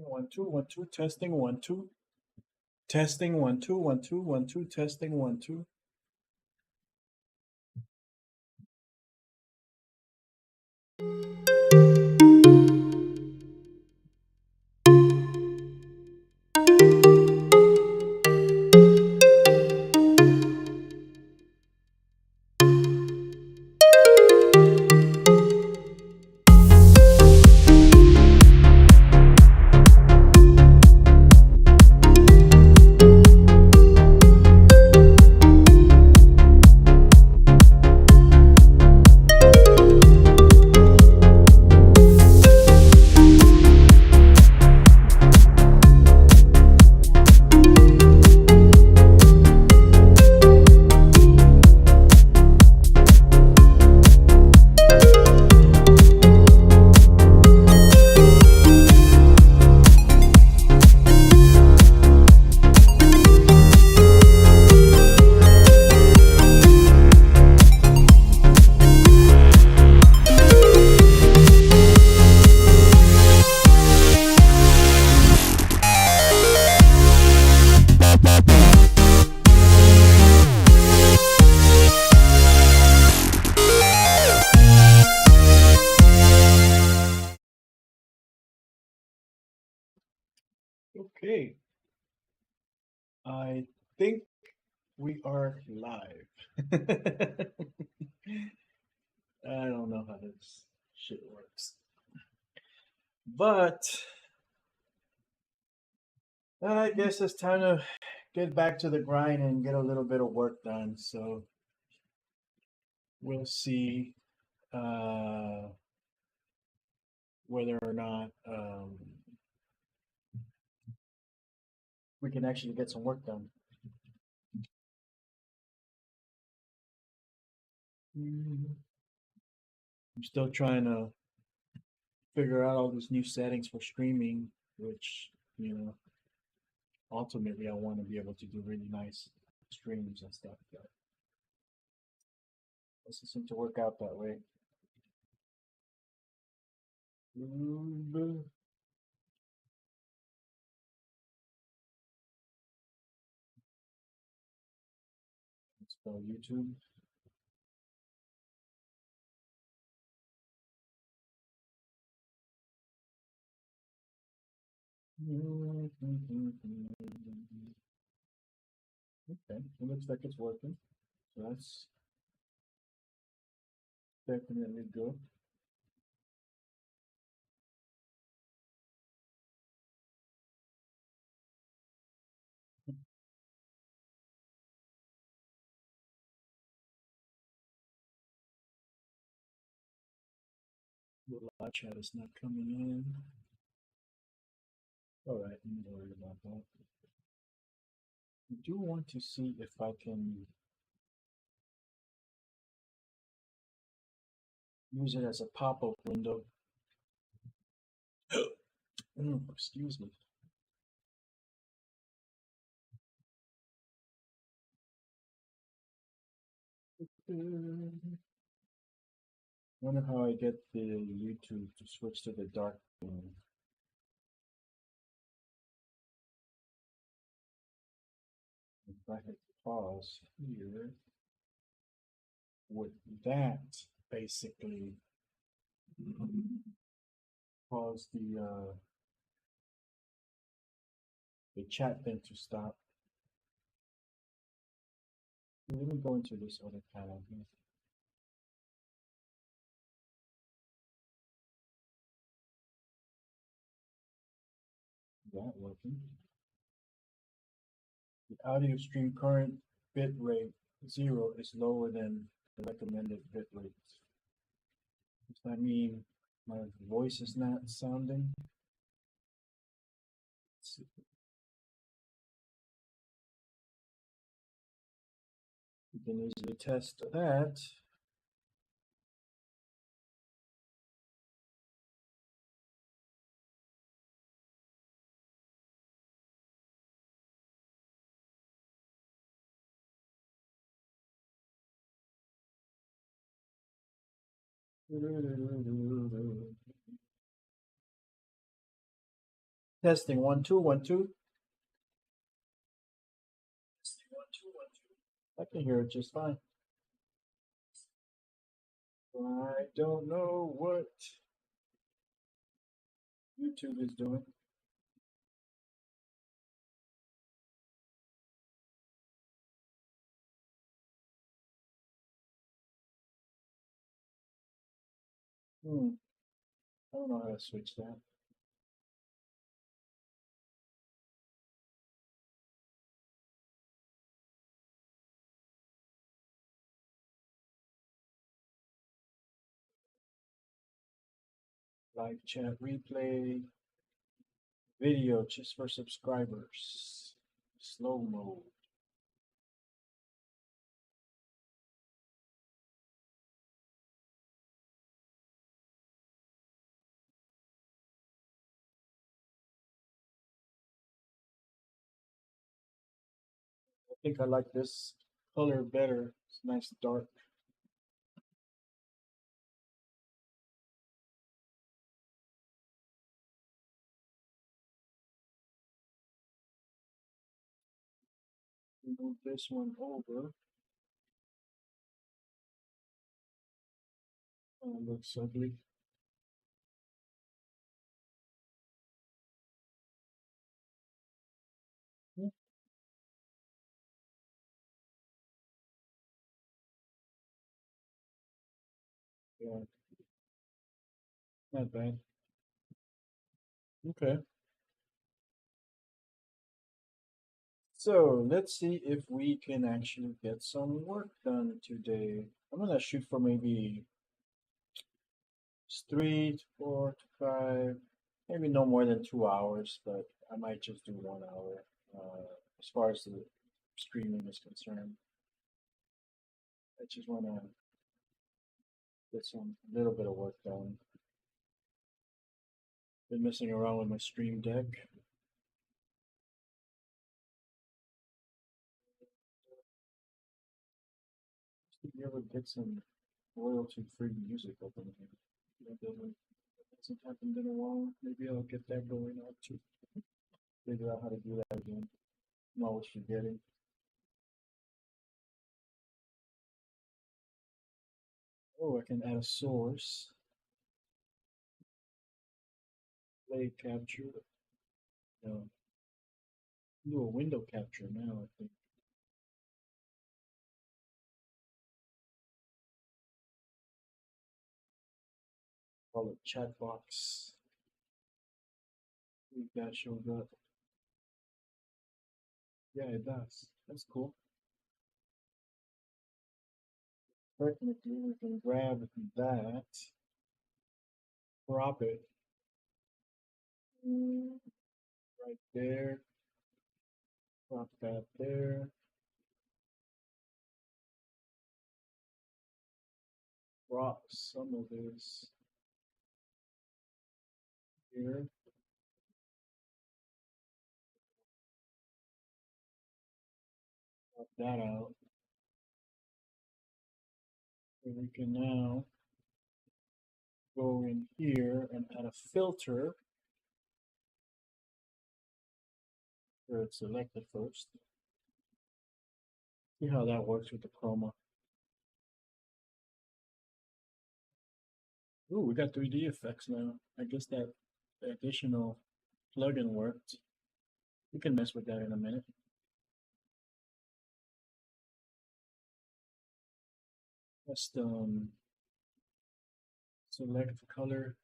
1 2 1 2 testing 1 2 testing 1 2 1 2 1 2 testing 1 2. Okay, I think we are live. I don't know how this shit works, but I guess it's time to get back to the grind and get a little bit of work done. So we'll see uh, whether or not we can actually get some work done. I'm still trying to figure out all these new settings for streaming, which, ultimately I want to be able to do really nice streams and stuff, but it doesn't seem to work out that way. Let's spell YouTube. Okay, it looks like it's working. So that's definitely good. The live chat is not coming in. All right, I'm not worried about that. I do want to see if I can use it as a pop-up window. Excuse me. Wonder how I get the YouTube to switch to the dark theme. If I hit pause here, with that basically cause the chat thing to stop. Let me go into this other panel here. That working? The audio stream current bit rate 0 is lower than the recommended bit rate. Does that mean my voice is not sounding? Let's see. You can easily test that. Testing 1 2 1 2. Testing 1 2 1 2. I can hear it just fine. I don't know what YouTube is doing. I don't know how to switch that. Live chat replay. Video just for subscribers. Slow mode. I think I like this color better. It's nice dark. Move this one over. Oh, it looks ugly. Yeah, not bad. Okay. So let's see if we can actually get some work done today. I'm gonna shoot for maybe 3 to 4 to 5, maybe no more than 2 hours, but I might just do 1 hour as far as the streaming is concerned. I just wanna get some little bit of work done. Been messing around with my Stream Deck. If you ever get some royalty-free music up in here, hasn't happened in a while. Maybe I'll get that going out too. Figure out how to do that again. I'm always forgetting. Oh, I can add a source. Play capture. No. Do a window capture now, I think. Call it chat box. See if that shows up. Yeah, it does. That's cool. Technically, we can grab that, crop it right there, crop that there, crop some of this here, crop that out. And we can now go in here and add a filter. Where it's selected first. See how that works with the chroma. Ooh, we got 3D effects now. I guess that additional plugin worked. We can mess with that in a minute. Custom select color.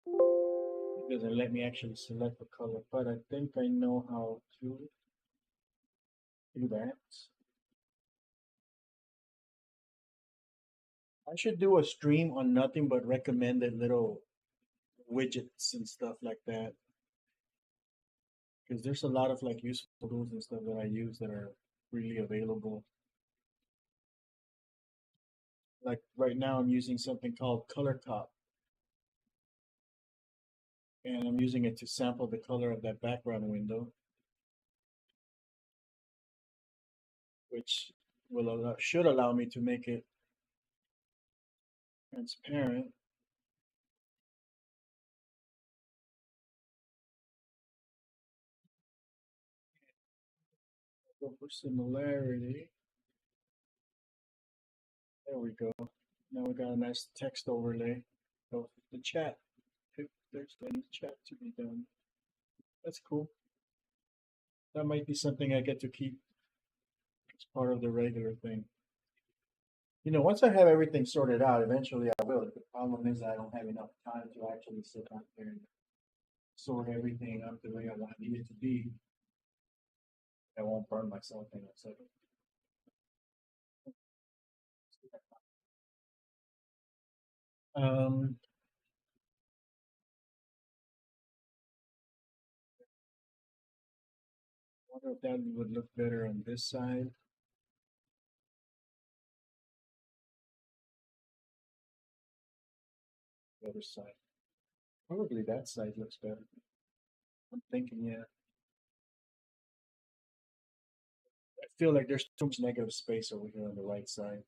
It doesn't let me actually select the color, but I think I know how to do that. I should do a stream on nothing but recommended little widgets and stuff like that. Because there's a lot of like useful tools and stuff that I use that are freely available. Like right now I'm using something called ColorCop. And I'm using it to sample the color of that background window, which should allow me to make it transparent. Go for similarity. There we go. Now we got a nice text overlay of the chat. If there's any chat to be done, that's cool. That might be something I get to keep as part of the regular thing. You know, once I have everything sorted out, eventually I will. The problem is I don't have enough time to actually sit out there and sort everything up the way I want it to be. I won't burn myself in a second. Um, I wonder if that would look better on this side, the other side. Probably that side looks better. I'm thinking, yeah. I feel like there's too much negative space over here on the right side.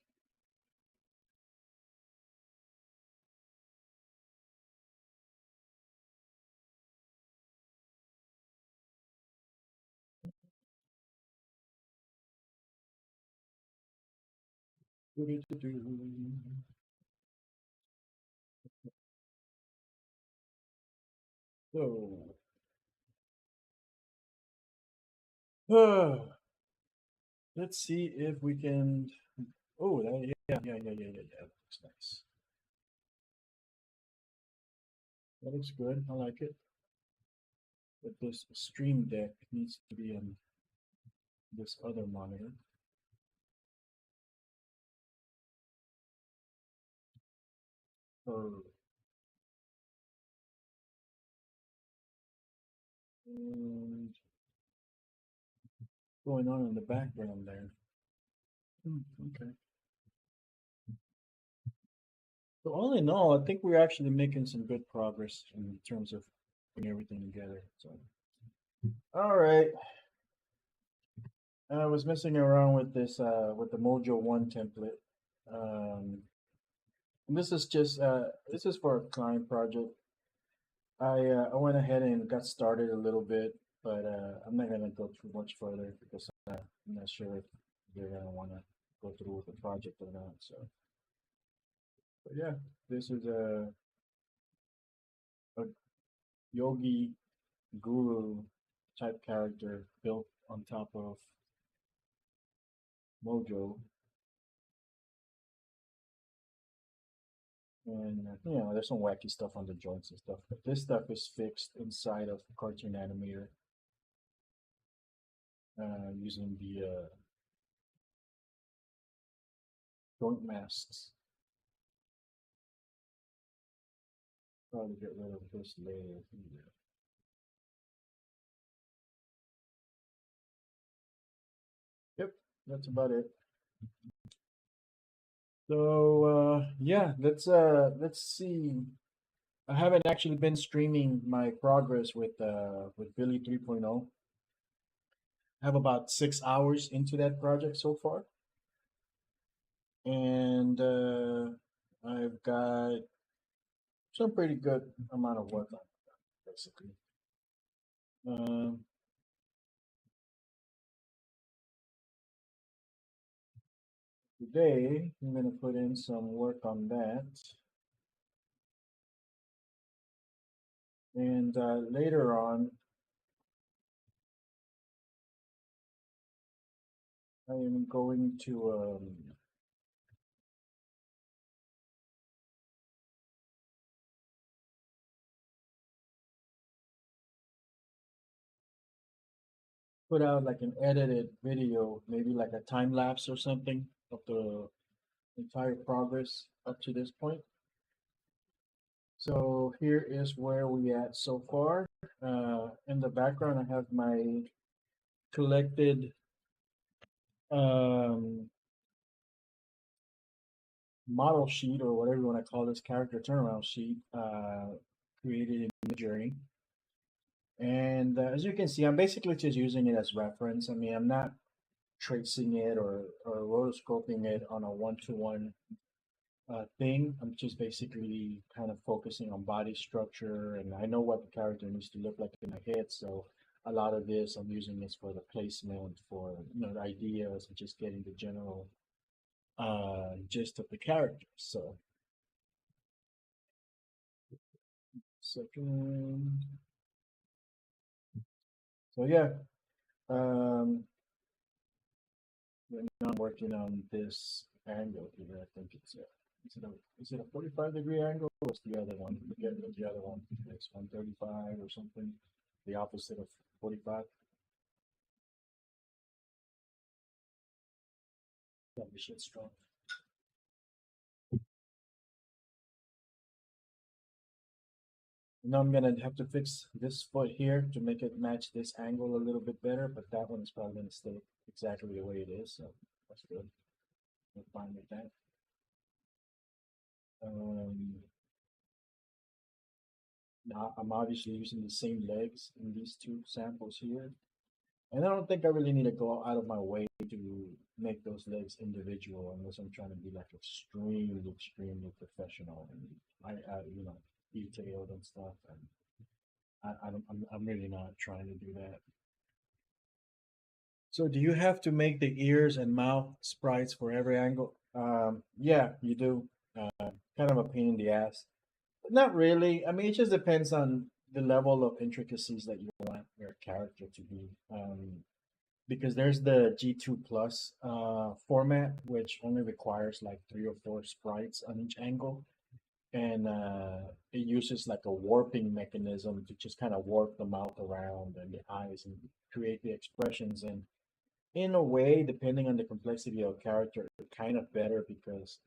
So, let's see if we can. Oh, that, yeah. That looks nice. That looks good. I like it. But this Stream Deck needs to be on this other monitor. Oh, and going on in the background there. Okay. So all in all, I think we're actually making some good progress in terms of putting everything together. So, all right. I was messing around with this with the Mojo One template. Um, and this is for a client project. I went ahead and got started a little bit, but I'm not gonna go too much further because I'm not sure if they're gonna want to go through with the project or not. So, but yeah, this is a yogi guru type character built on top of Mojo, and you know, there's some wacky stuff on the joints and stuff. But this stuff is fixed inside of Cartoon Animator using the joint masks. Probably get rid of this layer here. Yep, that's about it. So yeah, let's see. I haven't actually been streaming my progress with Billy 3.0. I have about 6 hours into that project so far, and I've got some pretty good amount of work on it, basically. Um, Today, I'm gonna put in some work on that, and later on, I am going to put out like an edited video, maybe like a time lapse or something of the entire progress up to this point. So here is where we at so far. In the background, I have my collected um, model sheet or whatever you want to call this character turnaround sheet created in Midjourney. And as you can see, I'm basically just using it as reference. I mean, I'm not tracing it or rotoscoping it on a one-to-one thing. I'm just basically kind of focusing on body structure, and I know what the character needs to look like in my head. So a lot of this I'm using this for the placement, for the ideas, and just getting the general gist of the characters. So second, so yeah, um, right now I'm working on this angle here. I think is it a 45-degree angle? Or what's the other one? Forget what the other one is. 135 or something. The opposite of 45. That shit's strong. Now I'm gonna have to fix this foot here to make it match this angle a little bit better, but that one is probably gonna stay exactly the way it is, so that's good. I'm fine with that. Um, Now I'm obviously using the same legs in these two samples here, and I don't think I really need to go out of my way to make those legs individual unless I'm trying to be like extremely professional and detailed and stuff. And I'm really not trying to do that. So do you have to make the ears and mouth sprites for every angle? Yeah, you do. Kind of a pain in the ass. Not really. I mean, it just depends on the level of intricacies that you want your character to be. Because there's the G2 Plus format, which only requires like 3 or 4 sprites on each angle. And it uses like a warping mechanism to just kind of warp the mouth around and the eyes and create the expressions. And in a way, depending on the complexity of character, kind of better because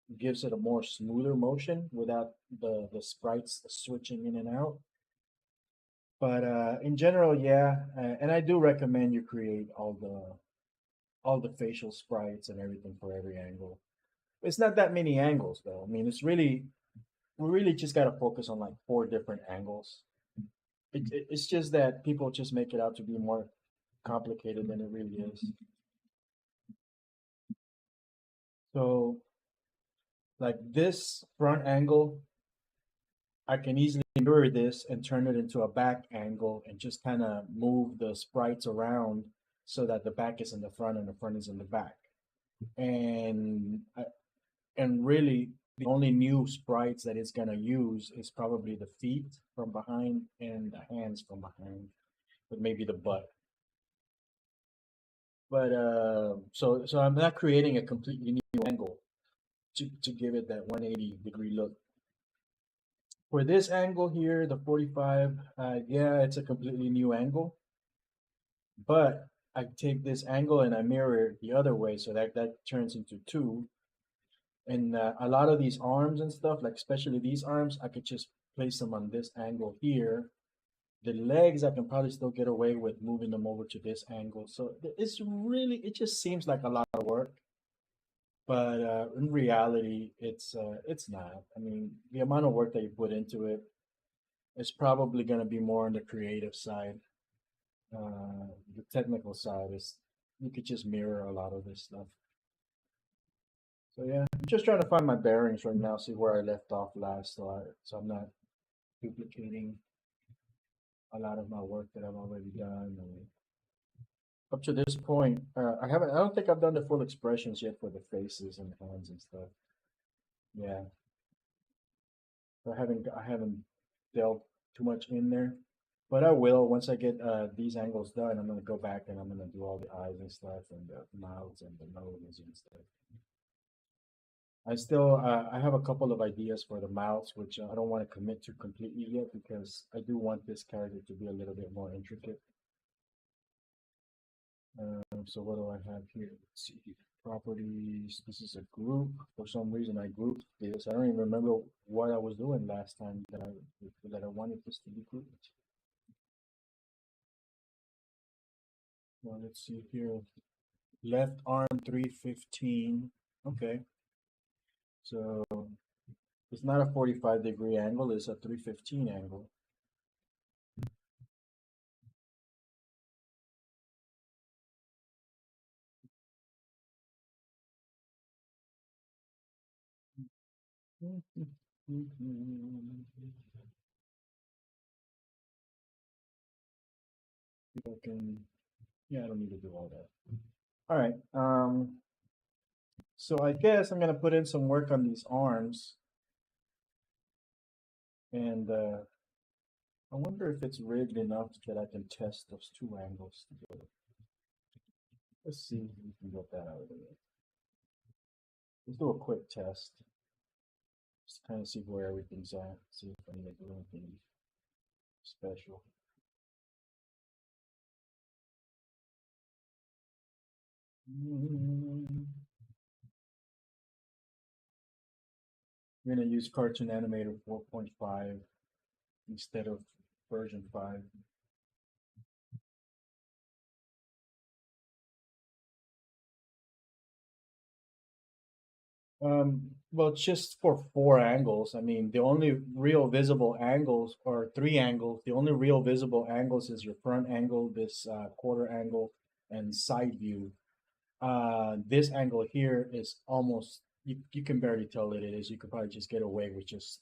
it gives it a more smoother motion without the sprites switching in and out. But in general, yeah, and I do recommend you create all the facial sprites and everything for every angle. It's not that many angles though. I mean, we really just got to focus on like 4 different angles. It's just that people just make it out to be more complicated than it really is. So like this front angle, I can easily mirror this and turn it into a back angle and just kind of move the sprites around so that the back is in the front and the front is in the back. And and really, the only new sprites that it's gonna use is probably the feet from behind and the hands from behind, but maybe the butt. But so I'm not creating a completely new angle to give it that 180-degree look. For this angle here, the 45, yeah, it's a completely new angle, but I take this angle and I mirror it the other way, so that turns into 2. And a lot of these arms and stuff, like especially these arms, I could just place them on this angle here. The legs, I can probably still get away with moving them over to this angle. So it just seems like a lot of work, but in reality, it's not. I mean, the amount of work that you put into it is probably going to be more on the creative side. The technical side is you could just mirror a lot of this stuff. So yeah, I'm just trying to find my bearings right now, see where I left off last, so I'm not duplicating a lot of my work that I've already done. Up to this point, I don't think I've done the full expressions yet for the faces and hands and stuff. Yeah, so I haven't delved too much in there, but I will once I get these angles done. I'm gonna go back and I'm gonna do all the eyes and stuff and the mouths and the nose and stuff. I have a couple of ideas for the mouths, which I don't want to commit to completely yet because I do want this character to be a little bit more intricate. So what do I have here? Let's see. Properties. This is a group. For some reason, I grouped this. I don't even remember what I was doing last time that I wanted this to be grouped. Well, let's see here. Left arm 315. Okay. So it's not a 45-degree angle, it's a 315 angle. People can, yeah, I don't need to do all that. All right. So I guess I'm gonna put in some work on these arms, and I wonder if it's rigged enough that I can test those two angles together. Let's see if we can get that out of the way. Let's do a quick test. Just kind of see where everything's at. See if I need to do anything special. We're gonna use Cartoon Animator 4.5 instead of version 5. Well, just for four angles. I mean, the only real visible angles are three angles. The only real visible angles is your front angle, this quarter angle, and side view. This angle here is almost, you can barely tell it is. You could probably just get away with just,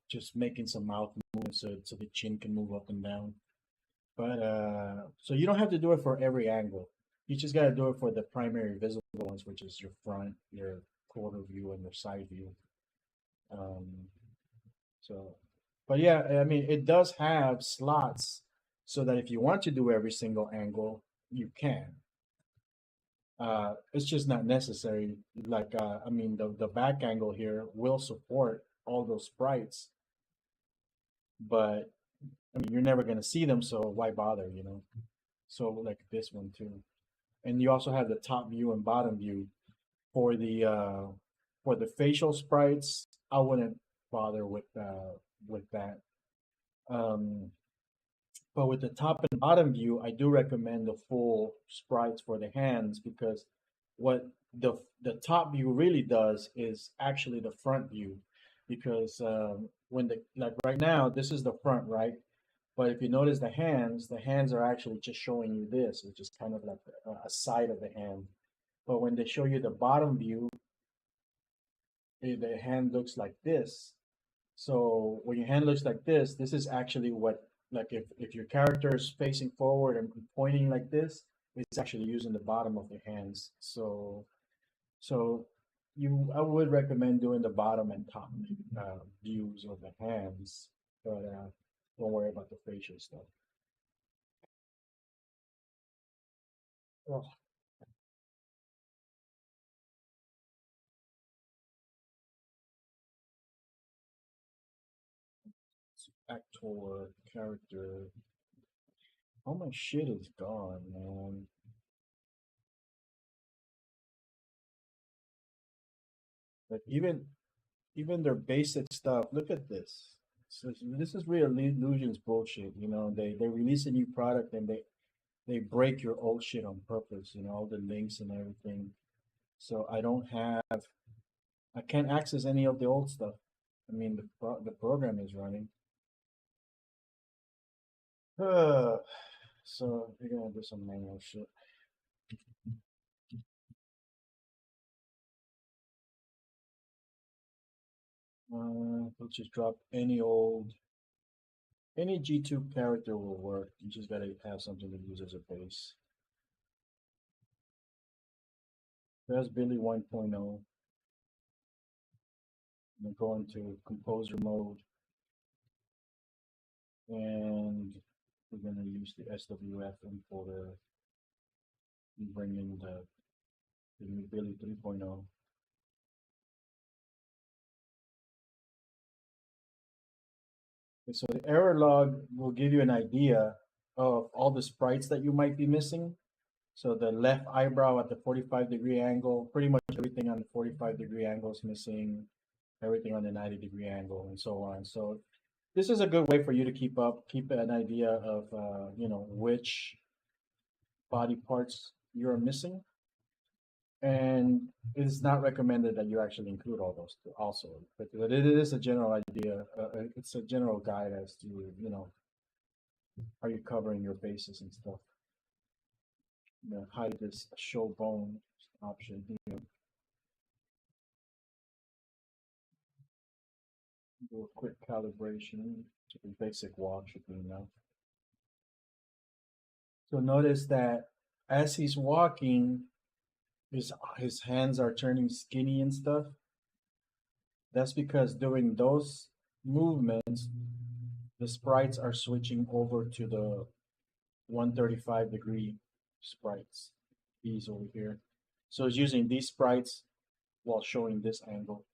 just making some mouth movements so the chin can move up and down. But so you don't have to do it for every angle. You just got to do it for the primary visible ones, which is your front, your quarter view, and your side view. Um, so, but yeah, I mean, it does have slots so that if you want to do every single angle, you can. It's just not necessary. Like, I mean, the back angle here will support all those sprites, but I mean, you're never gonna see them, so why bother, you know? So like this one too. And you also have the top view and bottom view for the facial sprites. I wouldn't bother with that. Um, but with the top and bottom view, I do recommend the full sprites for the hands because what the top view really does is actually the front view because when the like right now this is the front, right? But if you notice the hands are actually just showing you this, which is kind of like a side of the hand. But when they show you the bottom view, the hand looks like this. So when your hand looks like this is actually what, like if your character is facing forward and pointing like this, it's actually using the bottom of the hands. So I would recommend doing the bottom and top views of the hands, but don't worry about the facial stuff. Oh, actor, character. All my shit is gone, man. Like even their basic stuff. Look at this. So this is real illusions bullshit. You know, they release a new product and they break your old shit on purpose. You know, all the links and everything. So I can't access any of the old stuff. I mean, the program is running. So we're gonna do some manual shit. Let's just drop any G2 character will work. You just gotta have something to use as a base. There's Billy 1.0. And go into composer mode, and we're gonna use the SWF importer and bring in the new Billy 3.0. And so the error log will give you an idea of all the sprites that you might be missing. So the left eyebrow at the 45-degree angle, pretty much everything on the 45-degree angle is missing, everything on the 90-degree angle, and so on. So this is a good way for you to keep an idea of which body parts you're missing. And it's not recommended that you actually include all those also, but it is a general idea. It's a general guide as to are you covering your bases and stuff. Hide this show bone option here. Do a quick calibration. So the basic walk should be enough. So notice that as he's walking, his hands are turning skinny and stuff. That's because during those movements, the sprites are switching over to the 135-degree sprites. These over here. So it's using these sprites while showing this angle.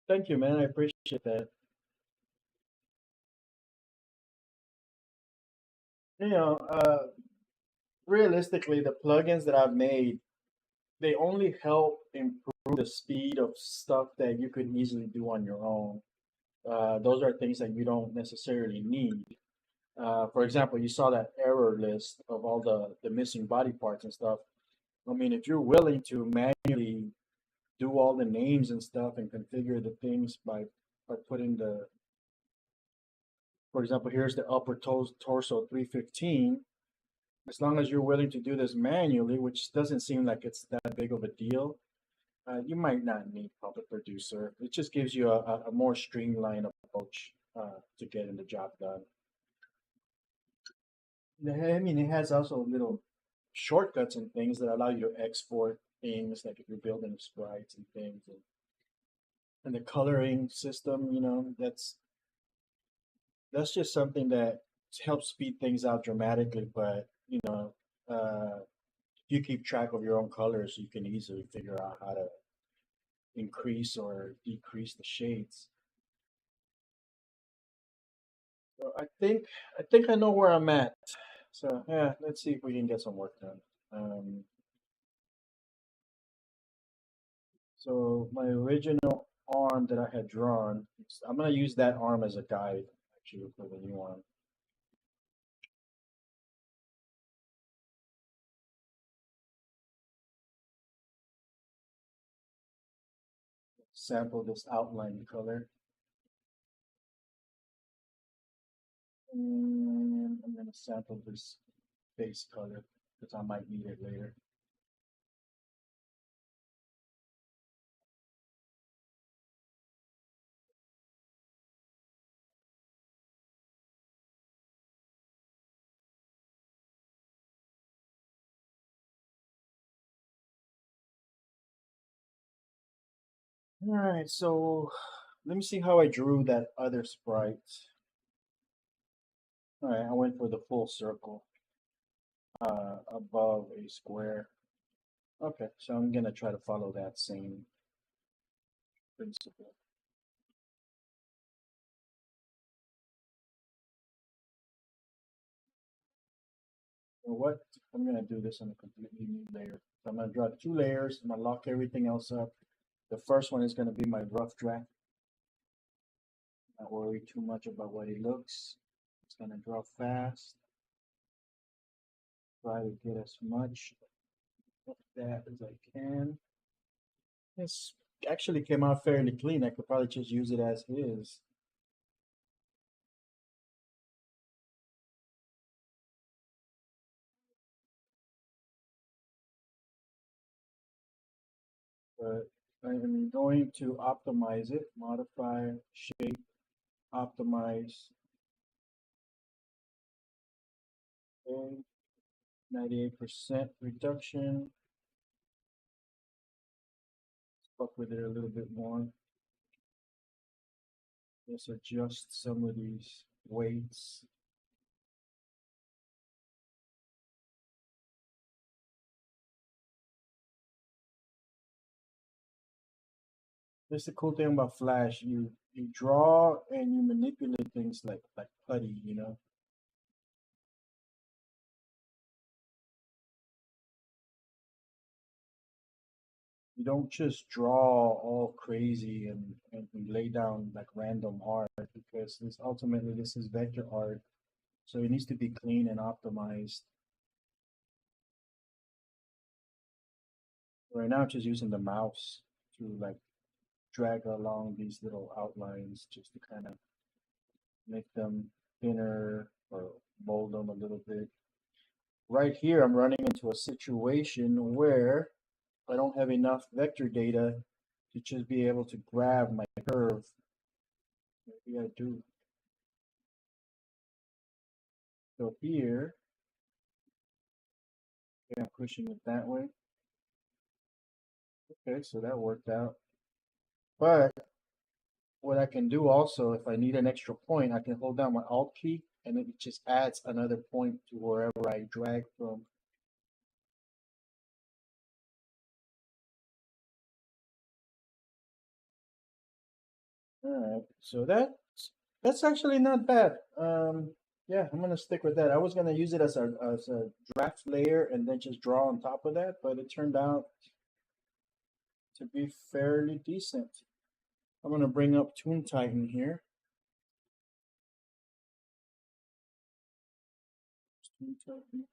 Thank you, man. I appreciate that. You know, realistically, the plugins that I've made, they only help improve the speed of stuff that you could easily do on your own. Those are things that you don't necessarily need. For example, you saw that error list of all the missing body parts and stuff. I mean, if you're willing to manually do all the names and stuff and configure the things by putting the, for example, here's the upper torso 315. As long as you're willing to do this manually, which doesn't seem like it's that big of a deal, you might not need Puppet Producer. It just gives you a more streamlined approach to getting the job done. I mean, it has also little shortcuts and things that allow you to export things, like if you're building sprites and things, and the coloring system. That's just something that helps speed things out dramatically. But if you keep track of your own colors, you can easily figure out how to increase or decrease the shades. So I think I know where I'm at. So yeah, let's see if we can get some work done. So my original arm that I had drawn, I'm gonna use that arm as a guide actually for the new one. Sample this outline color. And I'm gonna sample this base color because I might need it later. All right, so let me see how I drew that other sprite. All right, I went for the full circle above a square. Okay, so I'm gonna try to follow that same principle. You know what? I'm gonna do this on a completely new layer. So I'm gonna draw 2 layers. I'm gonna lock everything else up. The first one is gonna be my rough draft. Not worry too much about what it looks. It's gonna draw fast. Try to get as much of that as I can. This actually came out fairly clean. I could probably just use it as is. But I'm going to optimize it, modify, shape, optimize. Okay, 98% reduction. Fuck with it a little bit more. Let's adjust some of these weights. That's the cool thing about Flash. You draw and you manipulate things like putty. You don't just draw all crazy and lay down like random art because this is vector art. So it needs to be clean and optimized. Right now I'm just using the mouse to like drag along these little outlines just to kind of make them thinner or mold them a little bit. Right here, I'm running into a situation where I don't have enough vector data to just be able to grab my curve. Maybe I do. So here, yeah, I'm pushing it that way. Okay, so that worked out. But what I can do also, if I need an extra point, I can hold down my Alt key and it just adds another point to wherever I drag from. All right, so that's actually not bad. Yeah, I'm gonna stick with that. I was gonna use it as a draft layer and then just draw on top of that, but it turned out to be fairly decent. I'm gonna bring up Toon Titan here. Toon Titan.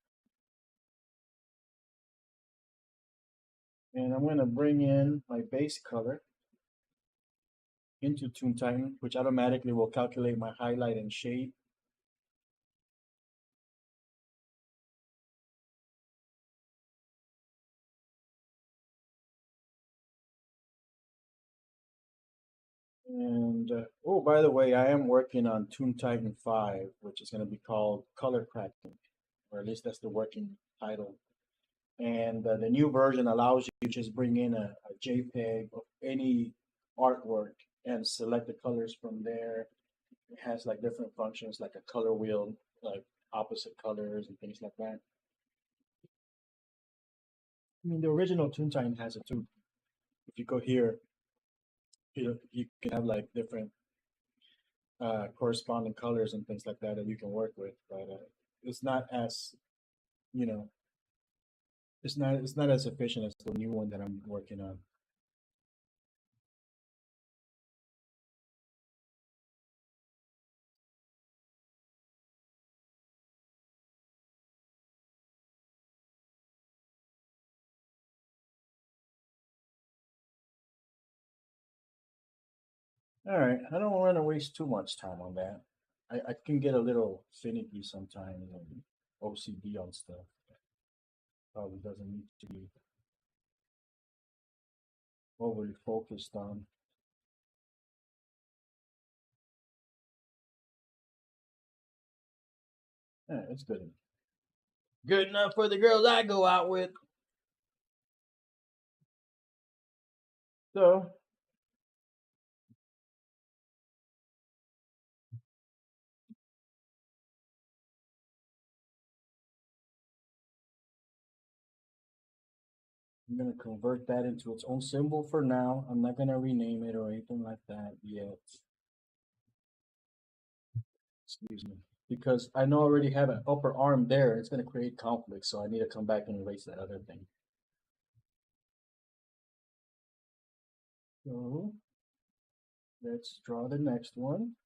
And I'm gonna bring in my base color into Toon Titan, which automatically will calculate my highlight and shade. And oh, by the way, I am working on Toon Titan 5, which is going to be called Color Cracking, or at least that's the working title. And the new version allows you to just bring in a JPEG of any artwork and select the colors from there. It has like different functions, like a color wheel, like opposite colors and things like that. I mean, the original Toontitan has it too. If you go here, you can have like different corresponding colors and things like that that you can work with, but it's not as you know, it's not as efficient as the new one that I'm working on. All right, I don't want to waste too much time on that. I can get a little finicky sometimes and OCD on stuff. Probably doesn't need to be overly focused on. Yeah, it's good. Good enough for the girls I go out with. So I'm gonna convert that into its own symbol for now. I'm not gonna rename it or anything like that yet. Excuse me. Because I know I already have an upper arm there. It's gonna create conflict, so I need to come back and erase that other thing. So let's draw the next one.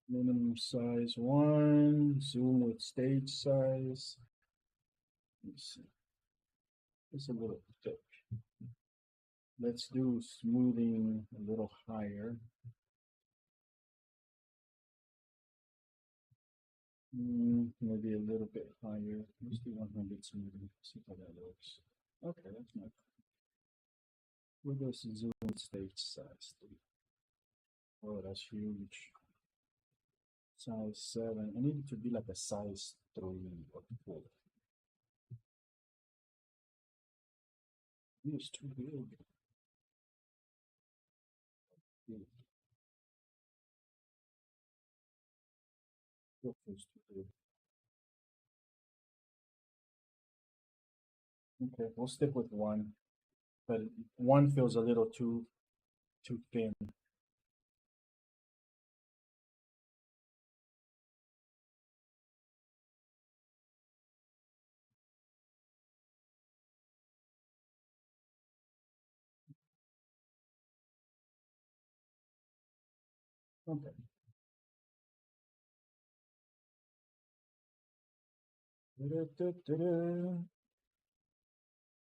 Minimum size 1, zoom with stage size. Let's see. It's a little thick. Let's do smoothing a little higher. Maybe a little bit higher. Let's do 100 smoothing. See how that looks. Okay, that's not. We'll go to zoom with stage size 3. Oh, that's huge. Size 7. I need it to be like a size 3 or 4. It's too big. Yeah, it feels too big. Okay, we'll stick with 1, but 1 feels a little too thin. Okay. Da-da-da-da-da.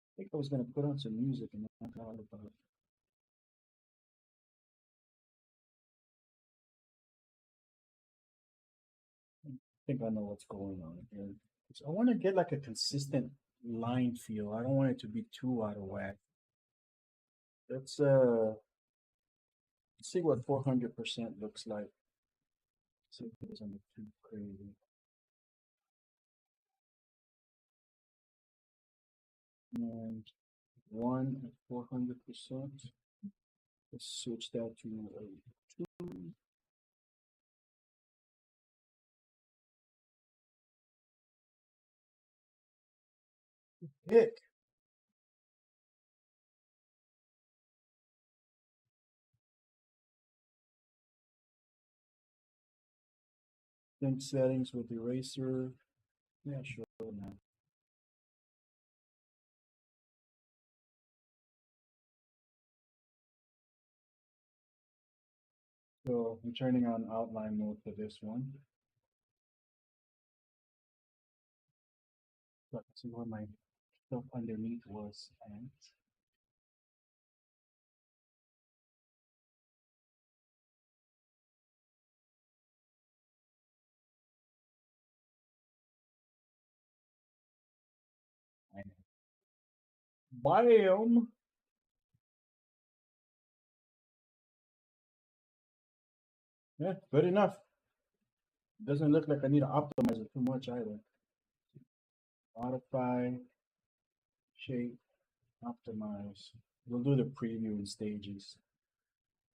I think I was gonna put on some music and I forgot about it. I think I know what's going on here. So I want to get like a consistent line feel. I don't want it to be too out of whack. Let's see what 400% looks like. See if it doesn't look too crazy. And 1 at 400%. Let's switch that to a 2. Heck. Sync settings with eraser. Yeah, sure, man. So I'm turning on outline mode for this one. So I can see where my stuff underneath was at. Bam! Yeah, good enough. Doesn't look like I need to optimize it too much either. Modify, shape, optimize. We'll do the preview in stages.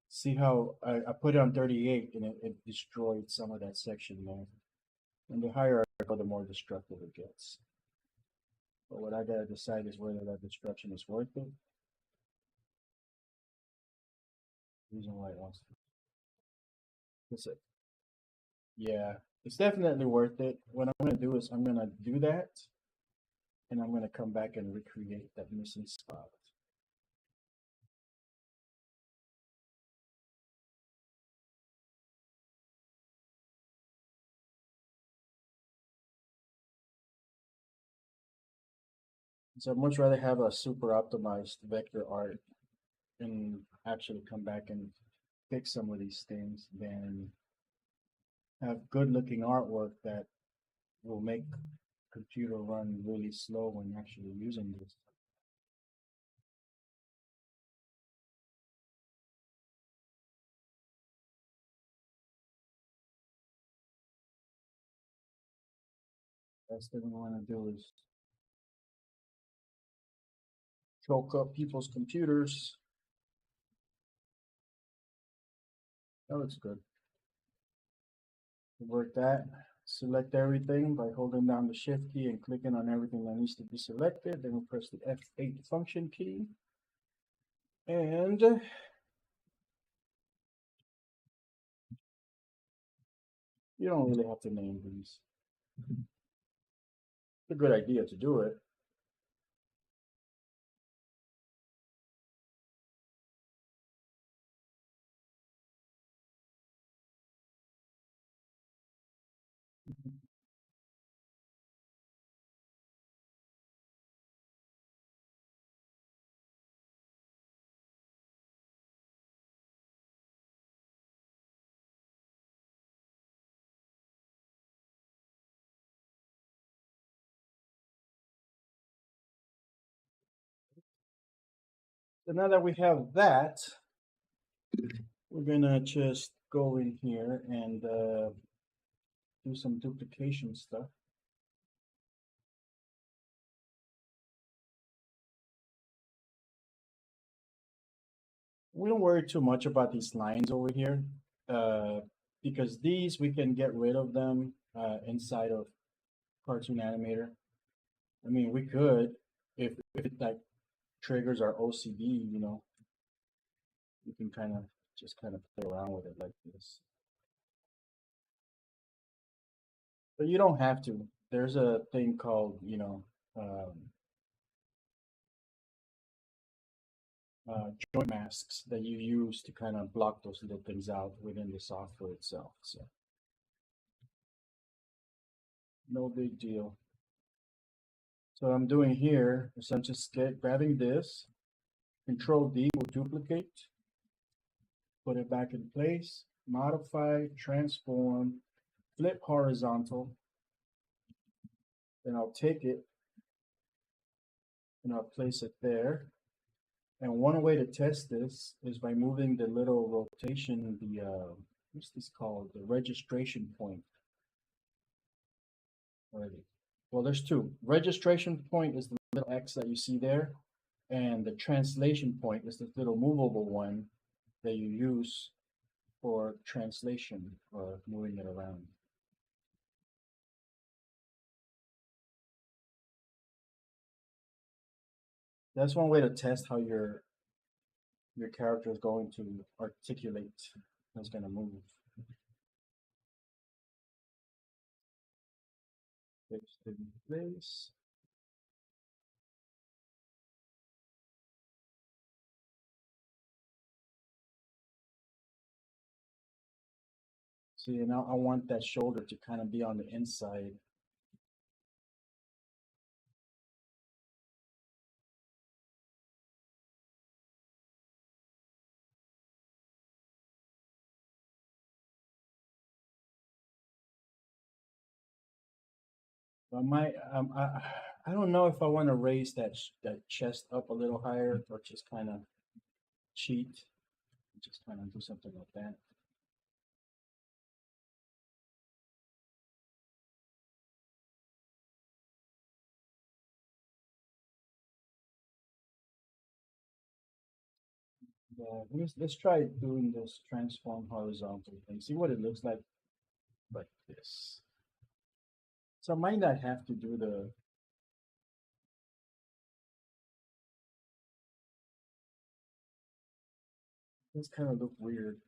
See how I put it on 38 and it destroyed some of that section there. And the higher I go, the more destructive it gets. But what I gotta decide is whether that destruction is worth it. Reason why it wants to. That's it. Yeah, it's definitely worth it. What I'm gonna do is I'm gonna do that, and I'm gonna come back and recreate that missing spot. So I'd much rather have a super optimized vector art and actually come back and fix some of these things than have good looking artwork that will make computer run really slow when actually using this. Last thing we want to do is choke up people's computers. That looks good. Convert that. Select everything by holding down the shift key and clicking on everything that needs to be selected. Then we press the F8 function key. And you don't really have to name these. It's a good idea to do it. So now that we have that, we're gonna just go in here and do some duplication stuff. We don't worry too much about these lines over here because these we can get rid of them inside of Cartoon Animator. I mean, we could if it like triggers our OCD, you know, you can kind of just kind of play around with it like this. But you don't have to. There's a thing called, you know, joint masks that you use to kind of block those little things out within the software itself. So no big deal. So what I'm doing here is I'm just grabbing this, Control D will duplicate, put it back in place, modify, transform, flip horizontal. Then I'll take it and I'll place it there. And one way to test this is by moving the little rotation, what's this called? The registration point. Already. Well, there's two. Registration point is the little X that you see there, and the translation point is this little movable one that you use for translation or moving it around. That's one way to test how your character is going to articulate, how it's going to move. Fixed in place. See, now I want that shoulder to kind of be on the inside. I might, I don't know if I want to raise that chest up a little higher or just kind of cheat, just kind of do something like that. Yeah, let's try doing this transform horizontal thing. See what it looks like this. So I might not have to do the. This kind of look weird.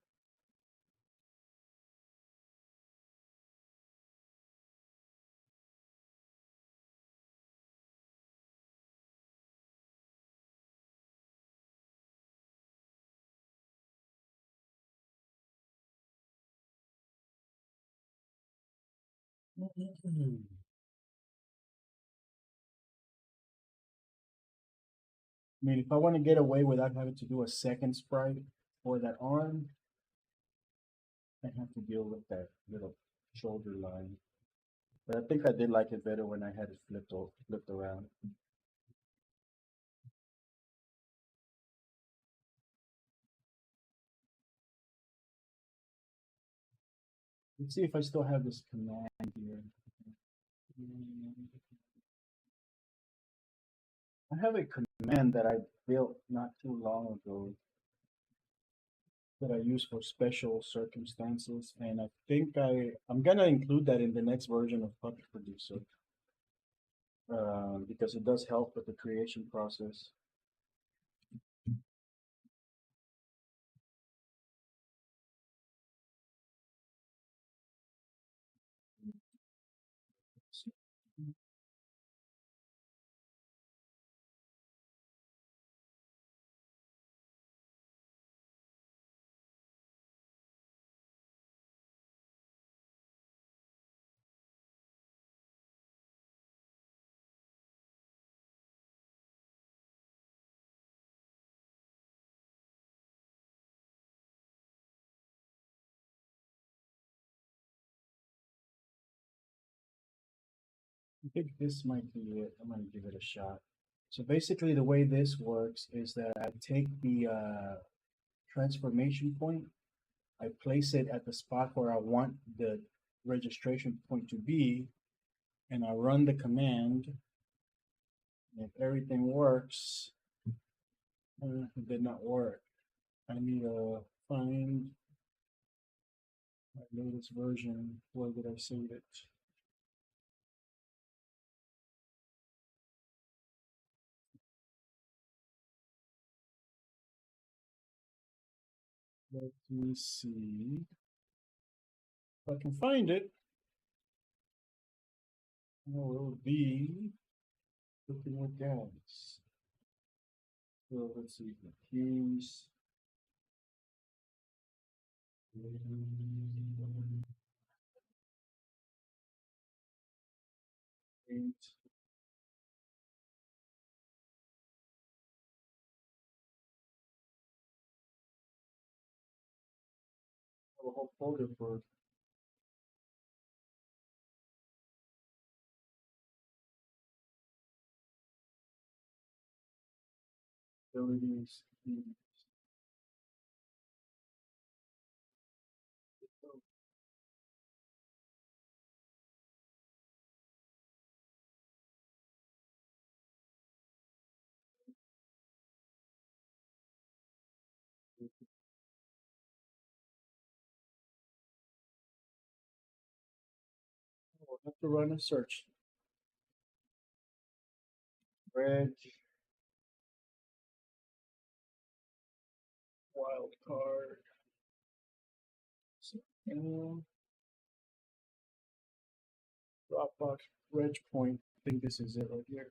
I mean, if I want to get away without having to do a second sprite for that arm, I have to deal with that little shoulder line. But I think I did like it better when I had it flipped around. Let's see if I still have this command here. I have a command that I built not too long ago that I use for special circumstances, and I think I'm gonna include that in the next version of Puppet Producer because it does help with the creation process. I think this might be it. I'm gonna give it a shot. So basically, the way this works is that I take the transformation point, I place it at the spot where I want the registration point to be, and I run the command. If everything works, it did not work. I need to find my latest version. Where did I save it? Let me see if I can find it. Oh, it will be looking with gas. So let's see the keys. Eight. I have a whole folder for abilities. We'll have to run a search. Red wild card. So, Dropbox reg point. I think this is it right here.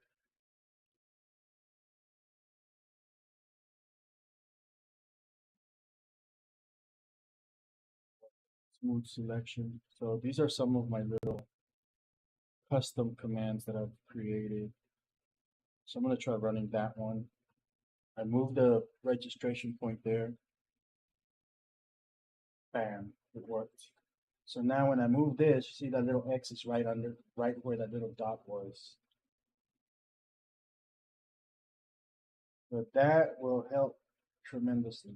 Smooth selection. So these are some of my little custom commands that I've created. So I'm going to try running that one. I moved the registration point there. Bam, it worked. So now when I move this, you see that little X is right under, right where that little dot was. But that will help tremendously.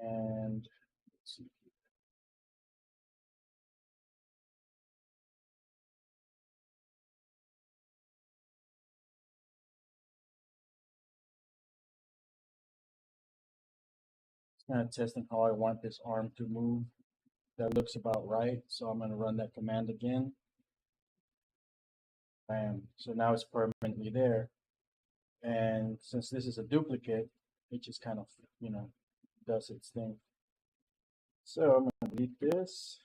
And let's see. It's kind of testing how I want this arm to move. That looks about right. So I'm going to run that command again. Bam. So now it's permanently there. And since this is a duplicate, it just kind of, does its thing. So I'm going to delete this.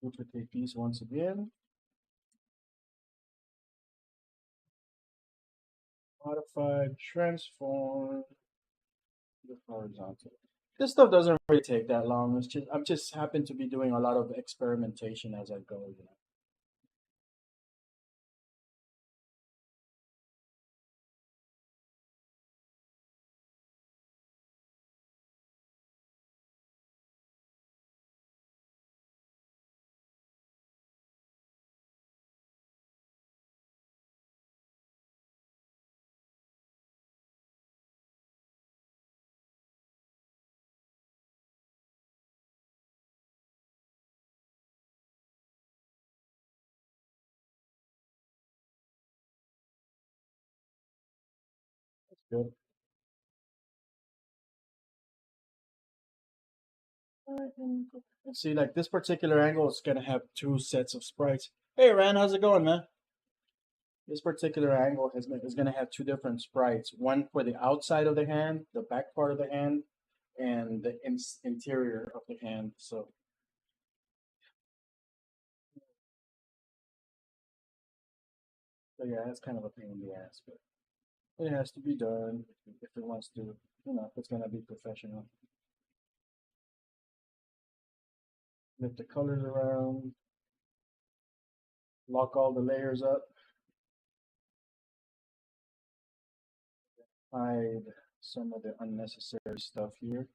Duplicate these once again. Modify, transform, the horizontal. This stuff doesn't really take that long. It's just I'm just happen to be doing a lot of experimentation as I go. That's good. Alright, let's see, like this particular angle is gonna have two sets of sprites. Hey Rand, how's it going, man? This particular angle is gonna have two different sprites. One for the outside of the hand, the back part of the hand, and the interior of the hand. So yeah, it's kind of a pain in the ass, but it has to be done if it wants to, if it's gonna be professional. Flip the colors around, lock all the layers up, hide some of the unnecessary stuff here.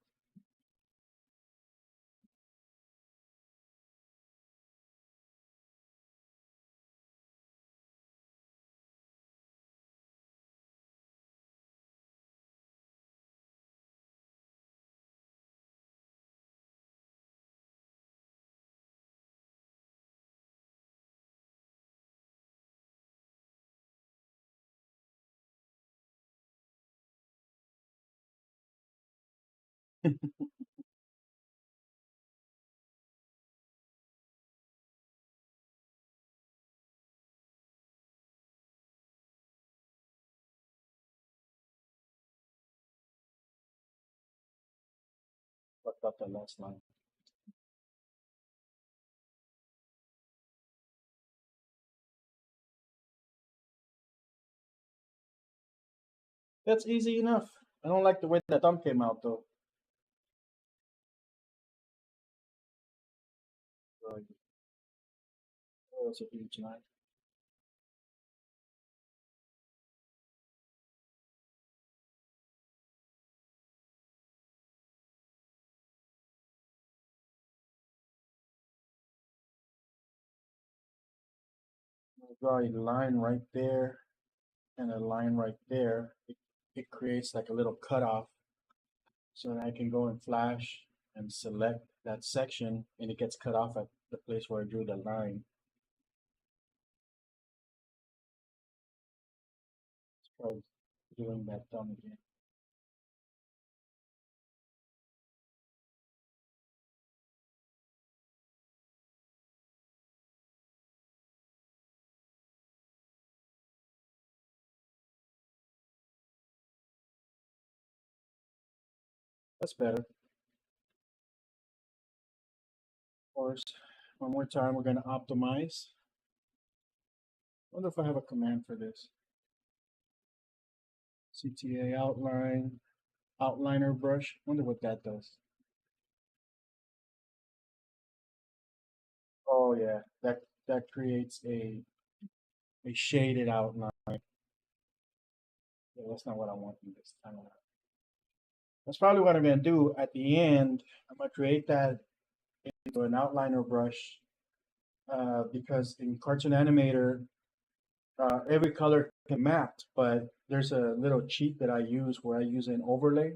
Fucked up the last line. That's easy enough. I don't like the way that thumb came out though. Oh, it's a huge line. I'll draw a line right there and a line right there. It creates like a little cutoff so that I can go and flash and select that section and it gets cut off at the place where I drew the line. Try doing that thumb again. That's better. Of course, one more time, we're going to optimize. I wonder if I have a command for this. CTA outline, outliner brush. Wonder what that does. Oh yeah, that creates a shaded outline. Yeah, that's not what I want this time around. That's probably what I'm gonna do at the end. I'm gonna create that into an outliner brush because in Cartoon Animator, every color can map, but there's a little cheat that I use where I use an overlay.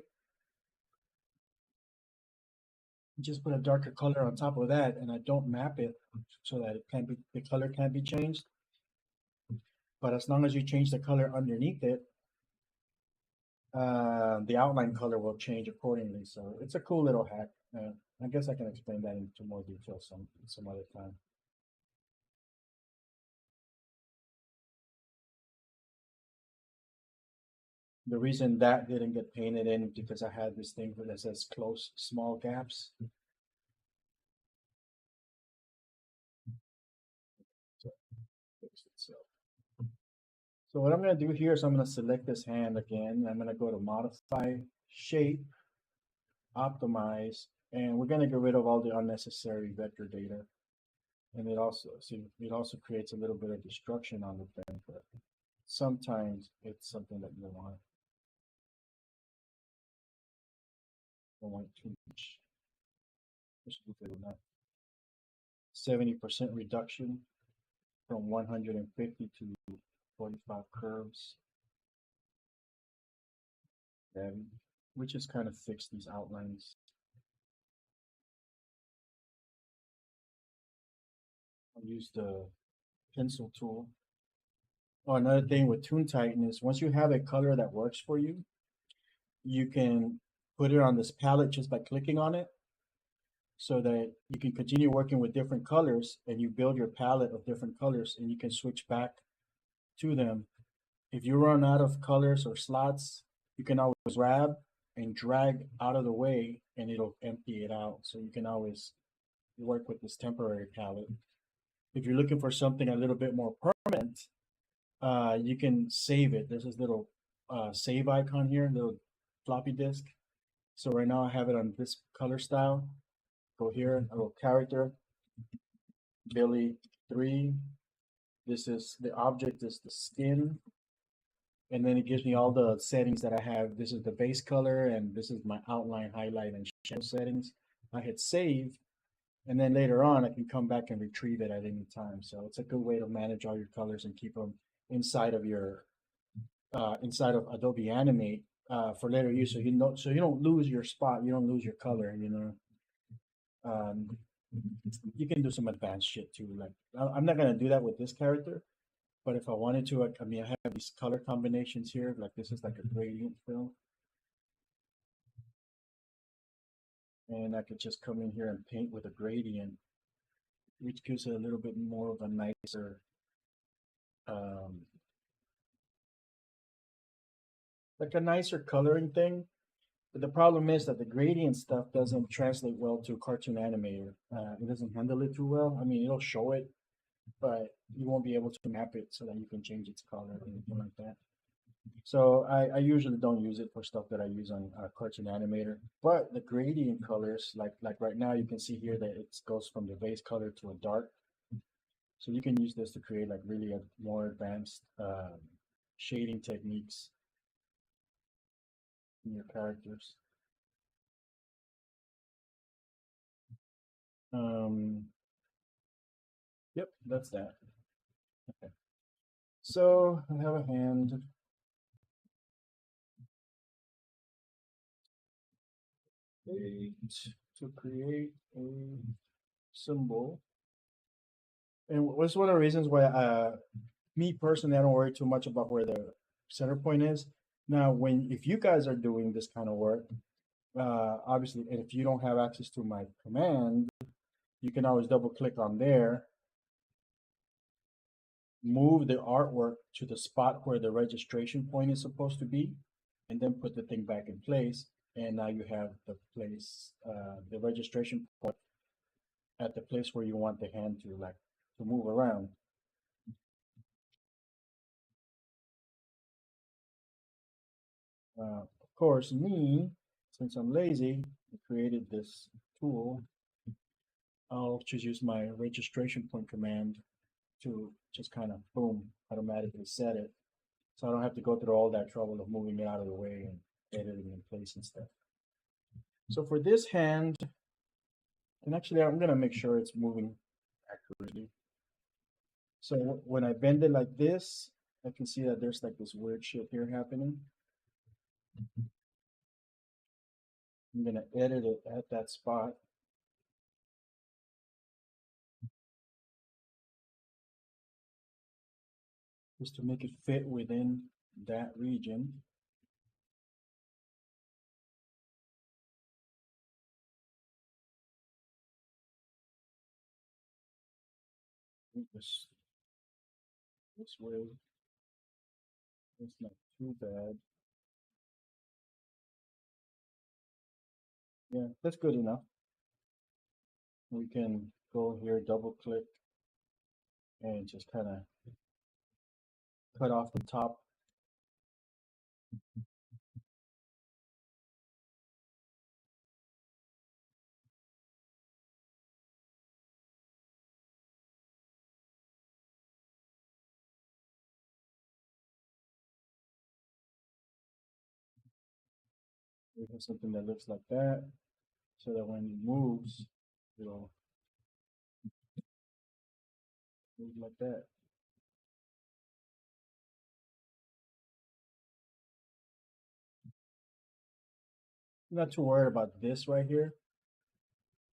Just put a darker color on top of that, and I don't map it so that it can't be the color can't be changed. But as long as you change the color underneath it, the outline color will change accordingly. So it's a cool little hack. I guess I can explain that into more detail some other time. The reason that didn't get painted in because I had this thing that says close small gaps. So, fix itself. So what I'm going to do here is I'm going to select this hand again. I'm going to go to modify, shape, optimize, and we're going to get rid of all the unnecessary vector data. And it also, see, it also creates a little bit of destruction on the thing, but sometimes it's something that you want. Don't want too much. Just look at that. 70% reduction from 150 to 45 curves. And we just kind of fix these outlines. I'll use the pencil tool. Oh, another thing with Toon Titan is once you have a color that works for you, you can put it on this palette just by clicking on it so that you can continue working with different colors and you build your palette of different colors and you can switch back to them. If you run out of colors or slots, you can always grab and drag out of the way and it'll empty it out. So you can always work with this temporary palette. If you're looking for something a little bit more permanent, you can save it. There's this little save icon here, little floppy disk. So right now I have it on this color style. Go here, a little character, Billy 3. This is the object is the skin. And then it gives me all the settings that I have. This is the base color and this is my outline, highlight, and shadow settings. I hit save, and then later on I can come back and retrieve it at any time. So it's a good way to manage all your colors and keep them inside of your inside of Adobe Animate for later use. So you don't lose your spot, you don't lose your color. You can do some advanced shit too. Like I'm not gonna do that with this character, but if I wanted to, I mean, I have these color combinations here. Like this is like a gradient fill, and I could just come in here and paint with a gradient, which gives it a little bit more of a nicer um, like a nicer coloring thing. But the problem is that the gradient stuff doesn't translate well to Cartoon Animator. It doesn't handle it too well. I mean, it'll show it, but you won't be able to map it so that you can change its color or anything like that. So I usually don't use it for stuff that I use on Cartoon Animator. But the gradient colors, like right now, you can see here that it goes from the base color to a dark. So you can use this to create like really more advanced shading techniques in your characters. Yep, that's that. Okay. So I have a hand. To create a symbol. And what's one of the reasons why me personally, I don't worry too much about where the center point is. Now, if you guys are doing this kind of work, obviously, and if you don't have access to my command, you can always double click on there, move the artwork to the spot where the registration point is supposed to be, and then put the thing back in place. And now you have the registration point at the place where you want the hand to move around. Of course, since I'm lazy, I created this tool. I'll just use my registration point command to just kind of boom, automatically set it. So I don't have to go through all that trouble of moving it out of the way and editing in place and stuff. So for this hand, and actually I'm gonna make sure it's moving accurately. So when I bend it like this, I can see that there's like this weird shit here happening. I'm gonna edit it at that spot. Just to make it fit within that region. This way, it's not too bad. Yeah, that's good enough. We can go here, double click, and just kind of cut off the top. We have something that looks like that, so that when it moves, it'll move like that. I'm not too worried about this right here,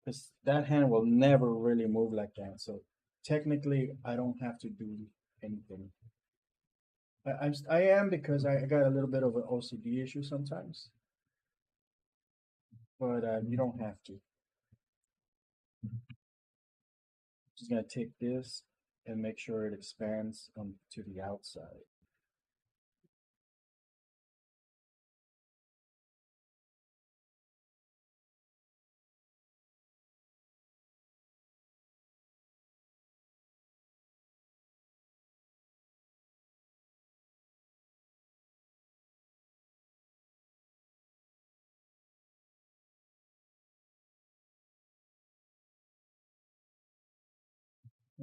because that hand will never really move like that. So technically, I don't have to do anything. I am because I got a little bit of an OCD issue sometimes, but you don't have to. Just gonna take this and make sure it expands to the outside.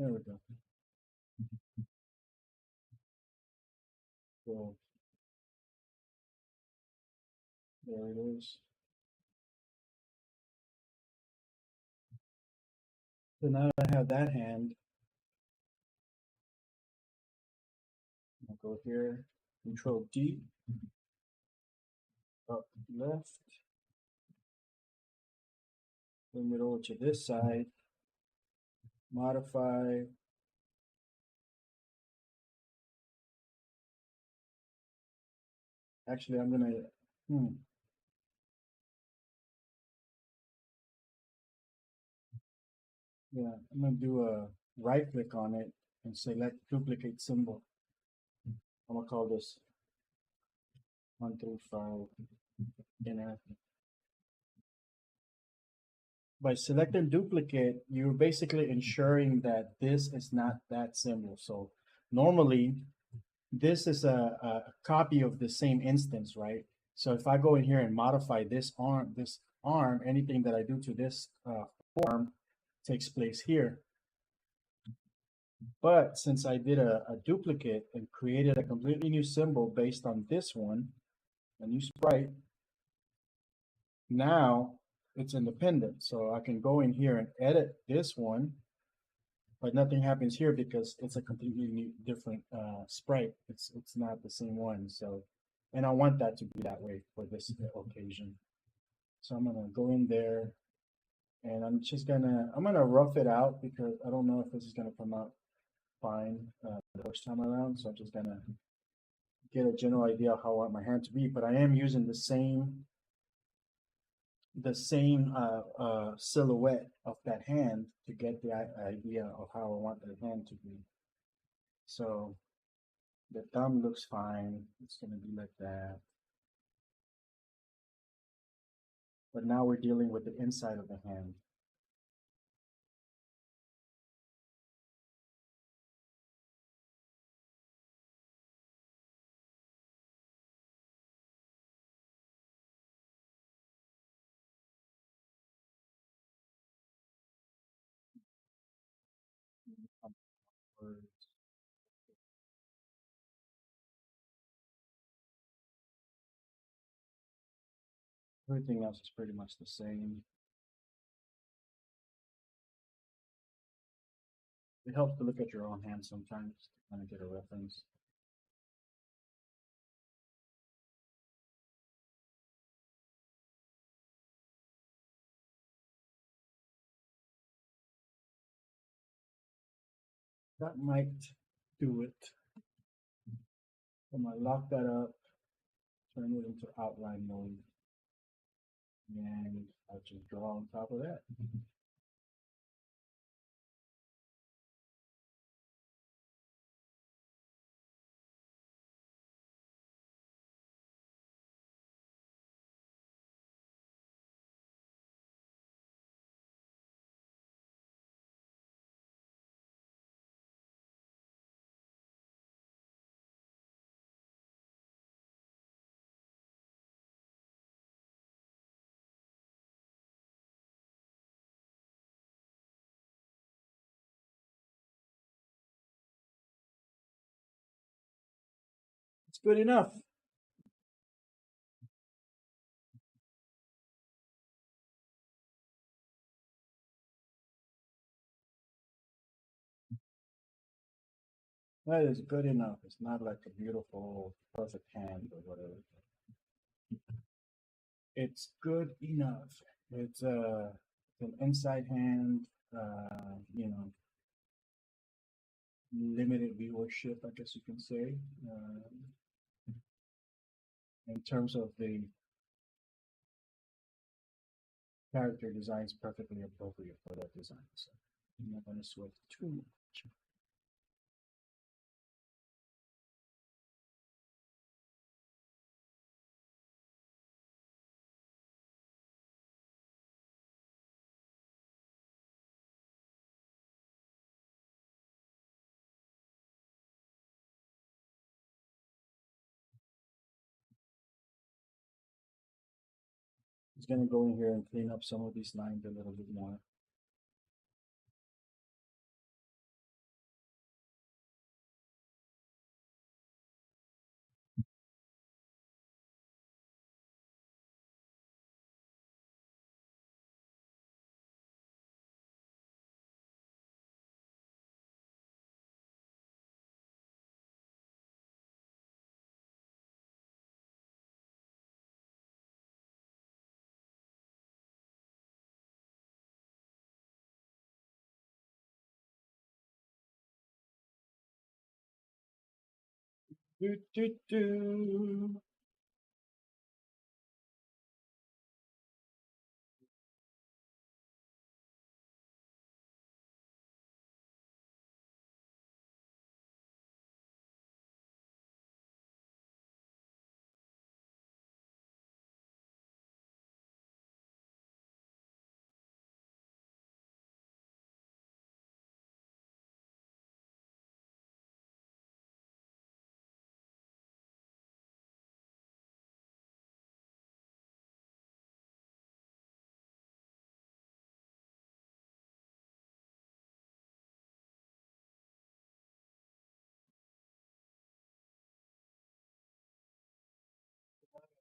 There we go. So there it is. So now that I have that hand, I'll go here, Control D, up left, bring it over to this side, modify. Actually, I'm gonna, yeah, I'm gonna do a right click on it and select duplicate symbol. I'm gonna call this 135 inner. By selecting duplicate, you're basically ensuring that this is not that symbol. So normally this is a copy of the same instance, right? So if I go in here and modify this arm, anything that I do to this form takes place here. But since I did a duplicate and created a completely new symbol based on this one, a new sprite, now it's independent. So I can go in here and edit this one but nothing happens here because it's a completely new, different sprite. It's not the same one. So, and I want that to be that way for this occasion. So I'm gonna go in there and I'm gonna rough it out because I don't know if this is gonna come out fine the first time around. So I'm just gonna get a general idea of how I want my hand to be. But I am using the same silhouette of that hand to get the idea of how I want the hand to be. So the thumb looks fine. It's gonna be like that. But now we're dealing with the inside of the hand. Everything else is pretty much the same. It helps to look at your own hand sometimes to kind of get a reference. That might do it. I'm gonna lock that up, turn it into outline mode, and I'll just draw on top of that. It's good enough. That is good enough. It's not like a beautiful, perfect hand or whatever. It's good enough. It's an inside hand, limited viewership, I guess you can say. In terms of the character design, is perfectly appropriate for that design. So I'm not going to sweat too much. Just going to go in here and clean up some of these lines a little bit more. Do, do, do.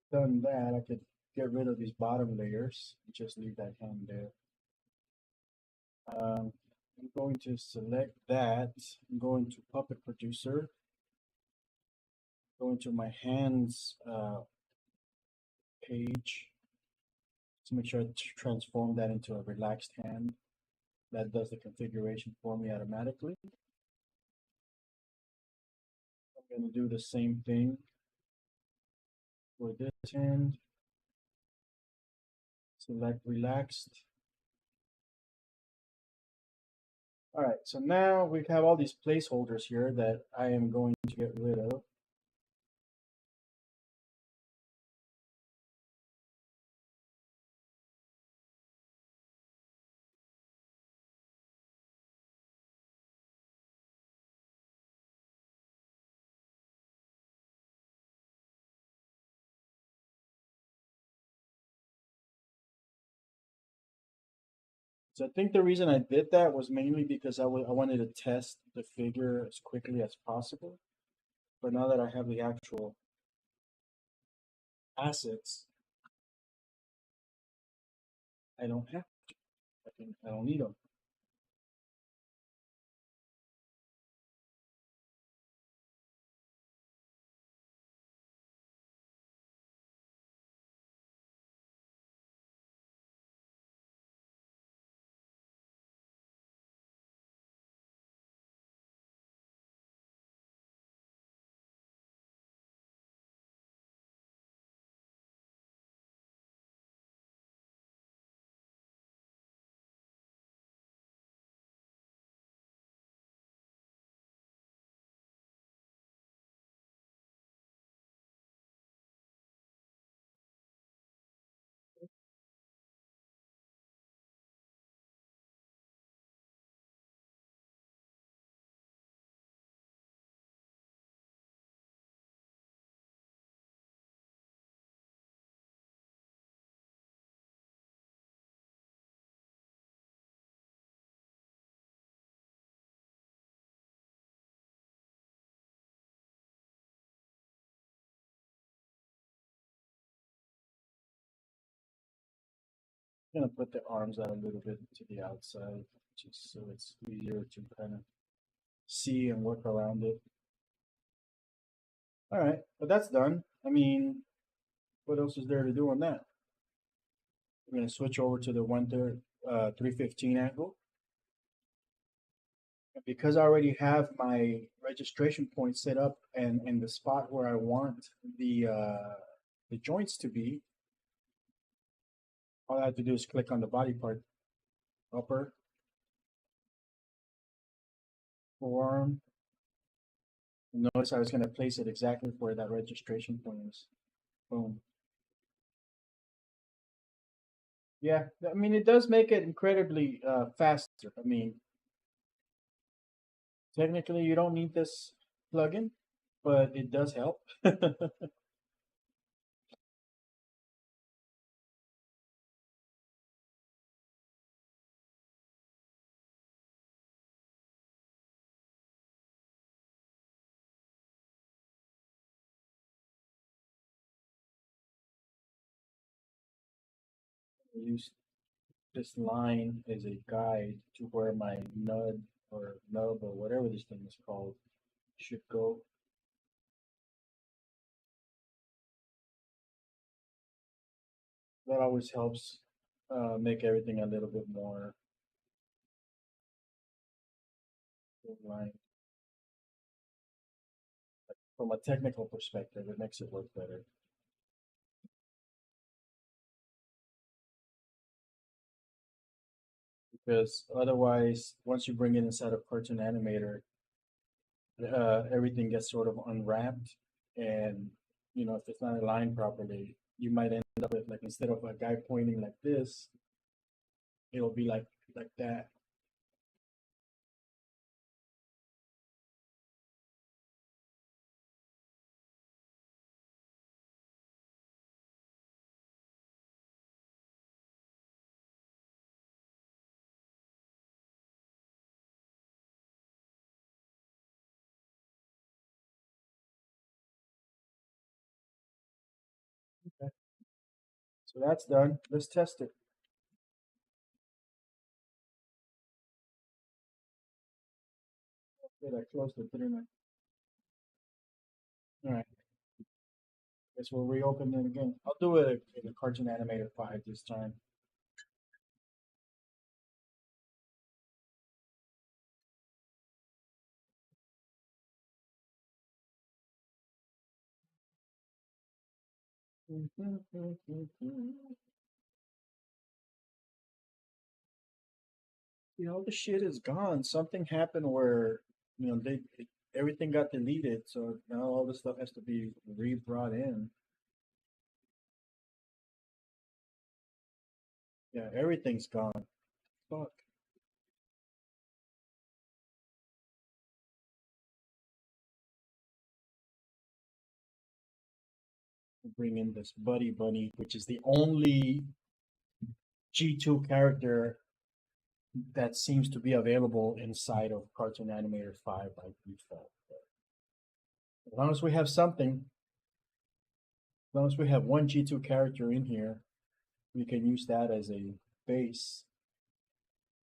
Done that, I could get rid of these bottom layers. Just leave that hand there. Um, I'm going to select that. I'm going to Puppet Producer. Go into my hands page to make sure I transform that into a relaxed hand. That does the configuration for me automatically. I'm going to do the same thing for this hand. Select relaxed. All right, so now we have all these placeholders here that I am going to get rid of. So I think the reason I did that was mainly because I wanted to test the figure as quickly as possible. But now that I have the actual assets, I don't have to. I don't need them. I'm gonna put the arms out a little bit to the outside, just so it's easier to kind of see and work around it. All right, but that's done. I mean, what else is there to do on that? We're gonna switch over to the 315 angle. Because I already have my registration point set up and in the spot where I want the joints to be, all I have to do is click on the body part, upper, forearm. Notice I was going to place it exactly where that registration point is. Boom. Yeah, I mean, it does make it incredibly faster. I mean, technically, you don't need this plugin, but it does help. Use this line as a guide to where my nub or whatever this thing is called should go. That always helps make everything a little bit more aligned. From a technical perspective, it makes it work better. Because otherwise, once you bring it inside a Cartoon Animator, everything gets sort of unwrapped, and if it's not aligned properly, you might end up with, like, instead of a guy pointing like this, it'll be like that. Okay. So that's done. Let's test it. Did I close it, didn't I? All right. Guess we'll reopen it again. I'll do it in the Cartoon Animator 5 this time. All the shit is gone. Something happened where, everything got deleted, so now all this stuff has to be re-brought in. Yeah, everything's gone. Fuck. Bring in this Buddy Bunny, which is the only G2 character that seems to be available inside of Cartoon Animator 5 by default. As long as we have something, as long as we have one G2 character in here, we can use that as a base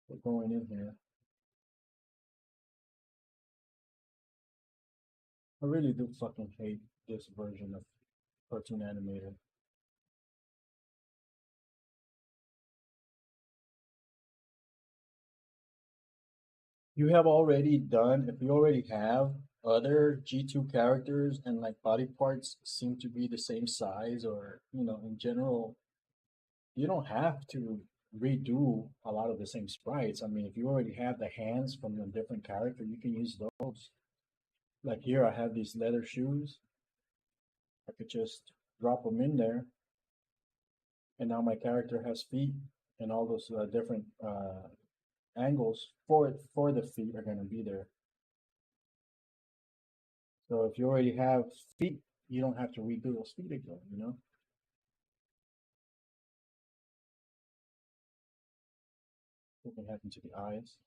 for going in here. I really do fucking hate this version of Cartoon Animator. You have already done, if you already have other G2 characters and like body parts seem to be the same size or, in general, you don't have to redo a lot of the same sprites. I mean, if you already have the hands from a different character, you can use those. Like here, I have these leather shoes. I could just drop them in there, and now my character has feet, and all those different angles for the feet are going to be there. So if you already have feet, you don't have to redo those feet again. What can happen to the eyes?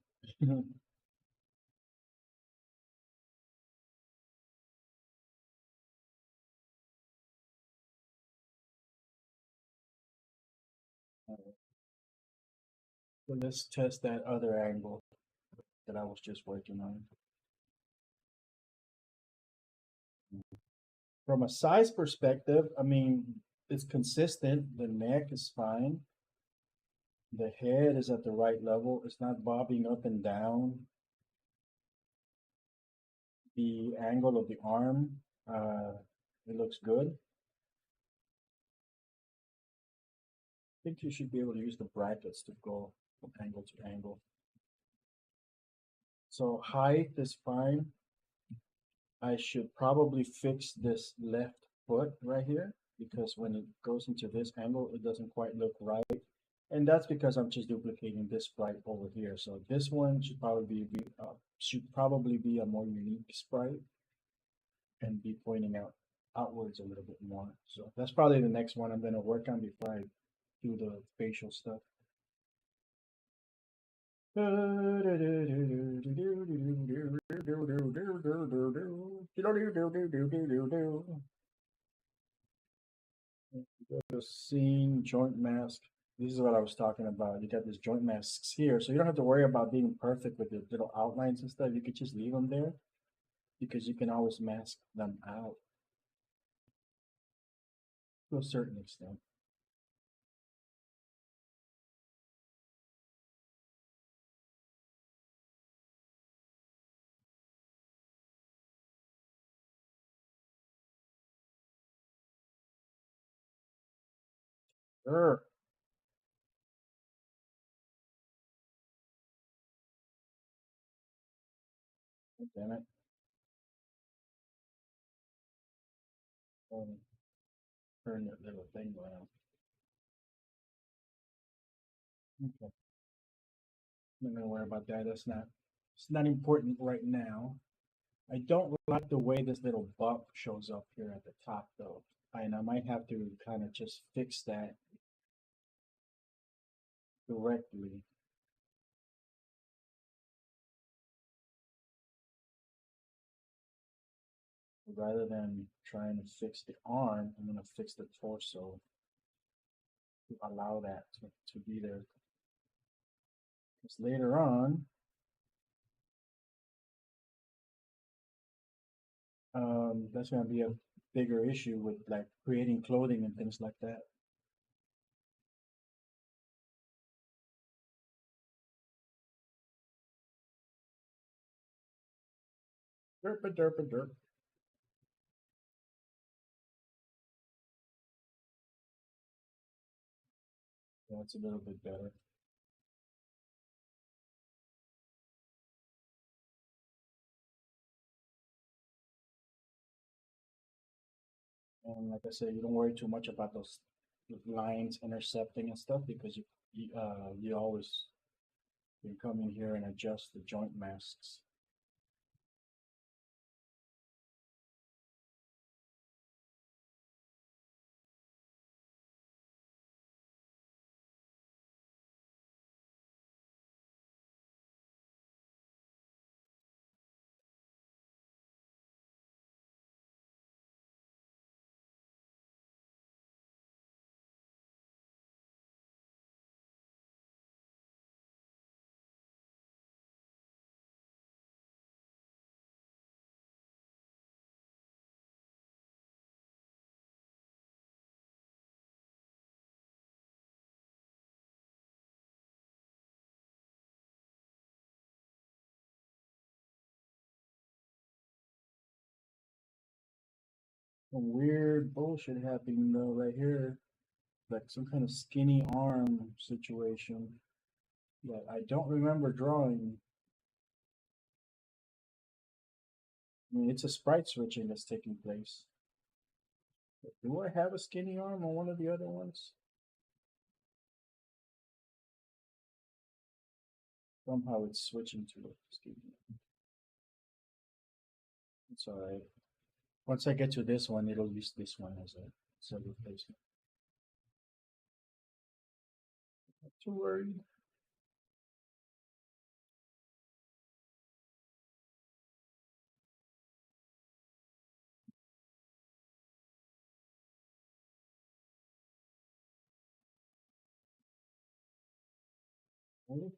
So let's test that other angle that I was just working on. From a size perspective, I mean, it's consistent. The neck is fine. The head is at the right level. It's not bobbing up and down. The angle of the arm, it looks good. I think you should be able to use the brackets to go from angle to angle. So height is fine. I should probably fix this left foot right here because when it goes into this angle, it doesn't quite look right. And that's because I'm just duplicating this sprite over here. So this one should probably be a more unique sprite and be pointing out outwards a little bit more. So that's probably the next one I'm going to work on before I do the facial stuff. Go to scene, joint mask. This is what I was talking about. You got these joint masks here, so you don't have to worry about being perfect with the little outlines and stuff. You could just leave them there because you can always mask them out to a certain extent. Sure. Damn it. Um, turn that little thing around. Okay. I'm not gonna worry about that. It's not important right now. I don't like the way this little bump shows up here at the top though. And I might have to kind of just fix that directly. Rather than trying to fix the arm, I'm gonna fix the torso to allow that to be there. Because later on, that's gonna be a bigger issue with like creating clothing and things like that. Derp a derp a derp. That's a little bit better. And like I said, you don't worry too much about those lines intercepting and stuff because you always can come in here and adjust the joint masks. Some weird bullshit happening though right here, like some kind of skinny arm situation that I don't remember drawing. I mean, it's a sprite switching that's taking place. But do I have a skinny arm on one of the other ones? Somehow it's switching to a skinny. It's alright. Once I get to this one, it'll use this one as a replacement. Not too worried. Really?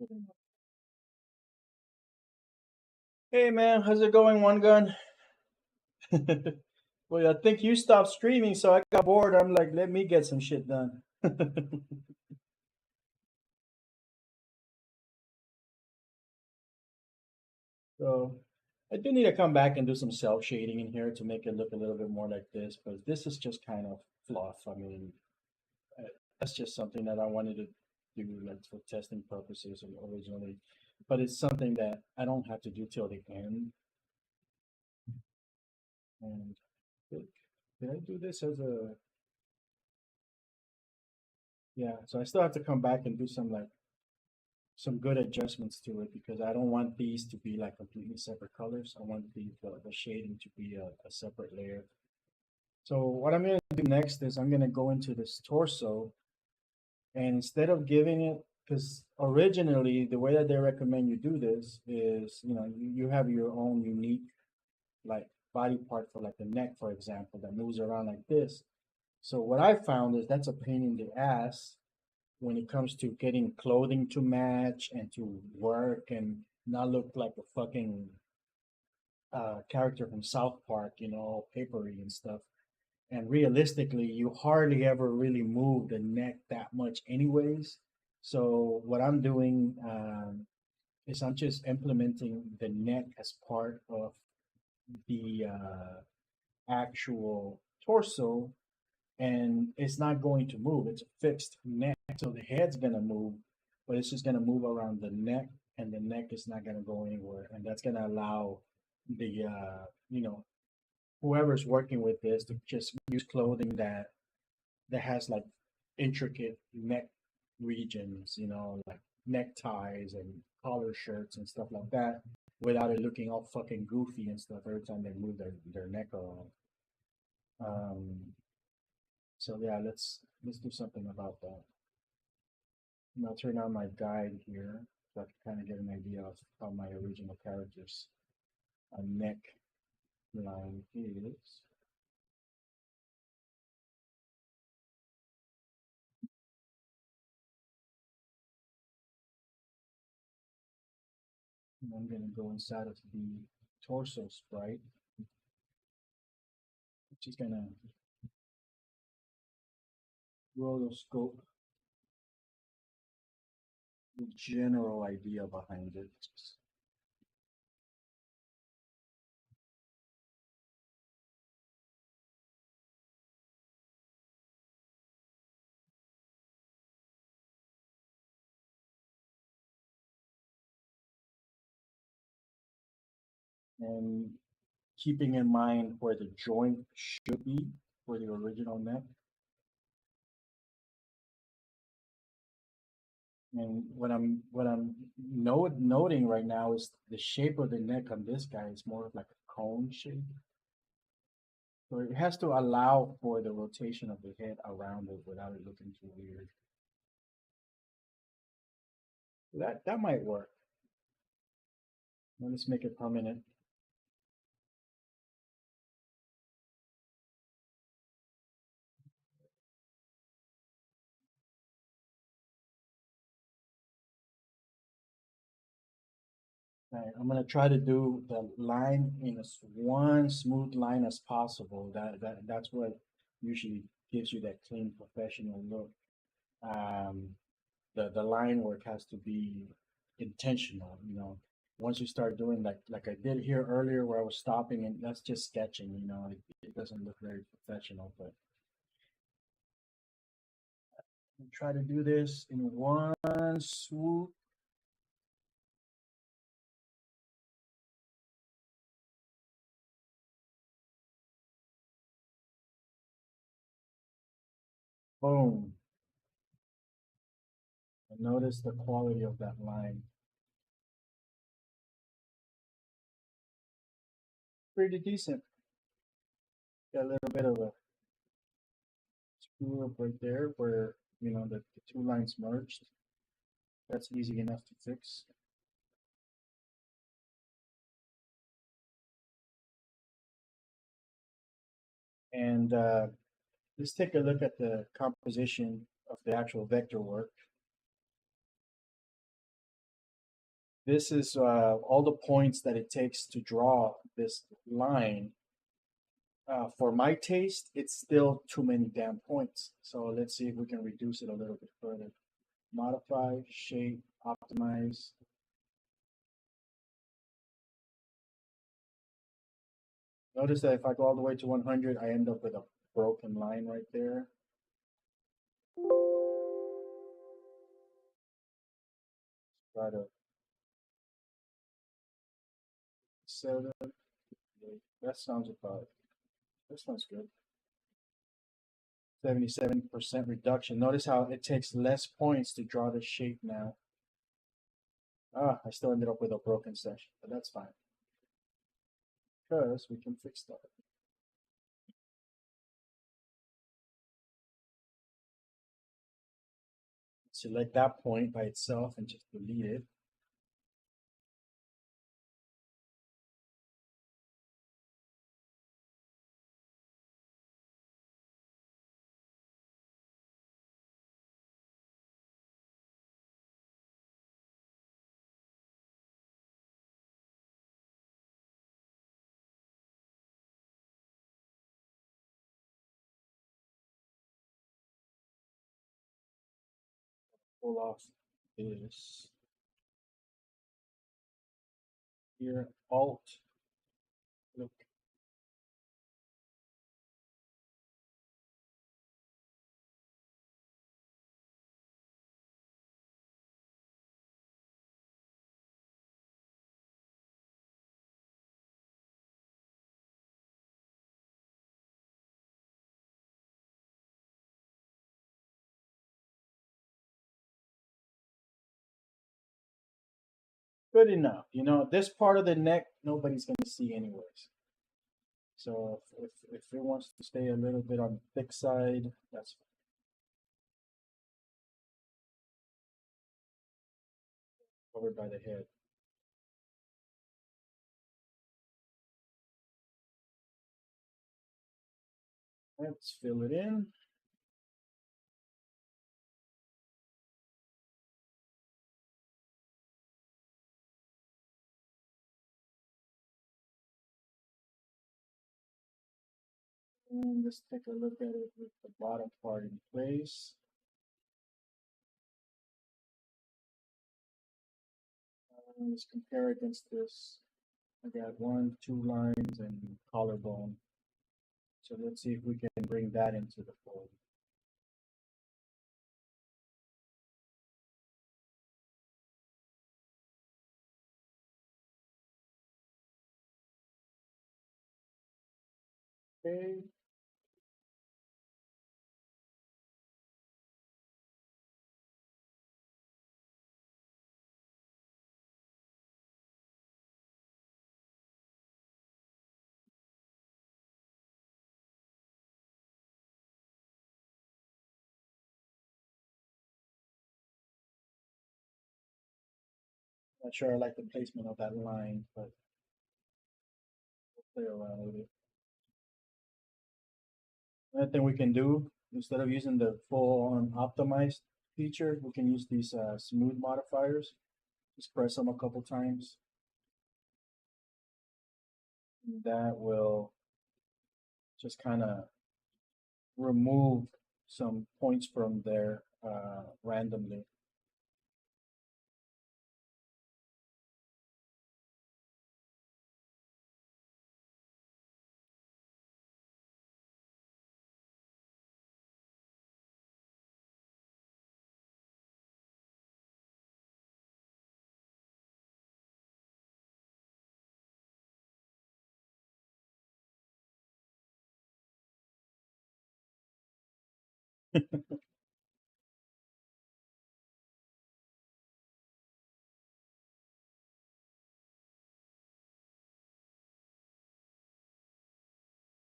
Good enough. Hey man, how's it going, One Gun? Well, I think you stopped streaming, so I got bored. I'm like, let me get some shit done. So I do need to come back and do some self shading in here to make it look a little bit more like this, but this is just kind of fluff. I mean, uh, that's just something that I wanted to do like for testing purposes originally, but it's something that I don't have to do till the end. And did, did I do this as a yeah? So I still have to come back and do some good adjustments to it because I don't want these to be like completely separate colors. I want the shading to be a separate layer. So what I'm gonna do next is I'm gonna go into this torso and instead of giving it, because originally the way that they recommend you do this is, you have your own unique like body part for like the neck, for example, that moves around like this. So what I found is that's a pain in the ass when it comes to getting clothing to match and to work and not look like a fucking character from South Park, all papery and stuff. And realistically, you hardly ever really move the neck that much, anyways. So what I'm doing is I'm just implementing the neck as part of the actual torso, and it's not going to move. It's a fixed neck, so the head's gonna move, but it's just gonna move around the neck, and the neck is not gonna go anywhere, and that's gonna allow the whoever's working with this to just use clothing that has like intricate neck regions, like neckties and collar shirts and stuff like that, without it looking all fucking goofy and stuff every time they move their neck around. So yeah, let's do something about that. And I'll turn on my guide here so I can kind of get an idea of how my original character's neck line is. And I'm gonna go inside of the torso sprite, which is gonna rotoscope the general idea behind it. And keeping in mind where the joint should be for the original neck. And what I'm noting right now is the shape of the neck on this guy is more of like a cone shape. So it has to allow for the rotation of the head around it without it looking too weird. That might work. Let's make it permanent. All right, I'm gonna try to do the line in as one smooth line as possible. That's what usually gives you that clean professional look. Um, the line work has to be intentional. Once you start doing like I did here earlier, where I was stopping, and that's just sketching. It doesn't look very professional. But I'll try to do this in one swoop. Boom. And notice the quality of that line. Pretty decent. Got a little bit of a screw up right there where the two lines merged. That's easy enough to fix. And let's take a look at the composition of the actual vector work. This is all the points that it takes to draw this line. For my taste, it's still too many damn points. So let's see if we can reduce it a little bit further. Modify, shape, optimize. Notice that if I go all the way to 100, I end up with a broken line right there. Try to 7. That sounds that sounds good. 77% reduction. Notice how it takes less points to draw the shape now. I still ended up with a broken section, but that's fine because we can fix that. Select that point by itself and just delete it. pull off this here, Alt, look. Good enough. You know, this part of the neck, nobody's going to see anyways. So if it wants to stay a little bit on the thick side, that's covered by the head. Let's fill it in. And let's take a look at it with the bottom part in place. Let's compare against this. I got one, two lines, and collarbone. So let's see if we can bring that into the fold. Okay. Not sure I like the placement of that line, but we'll play around with it. Another thing we can do, instead of using the full on optimized feature, we can use these smooth modifiers. Just press them a couple times. That will just kind of remove some points from there randomly.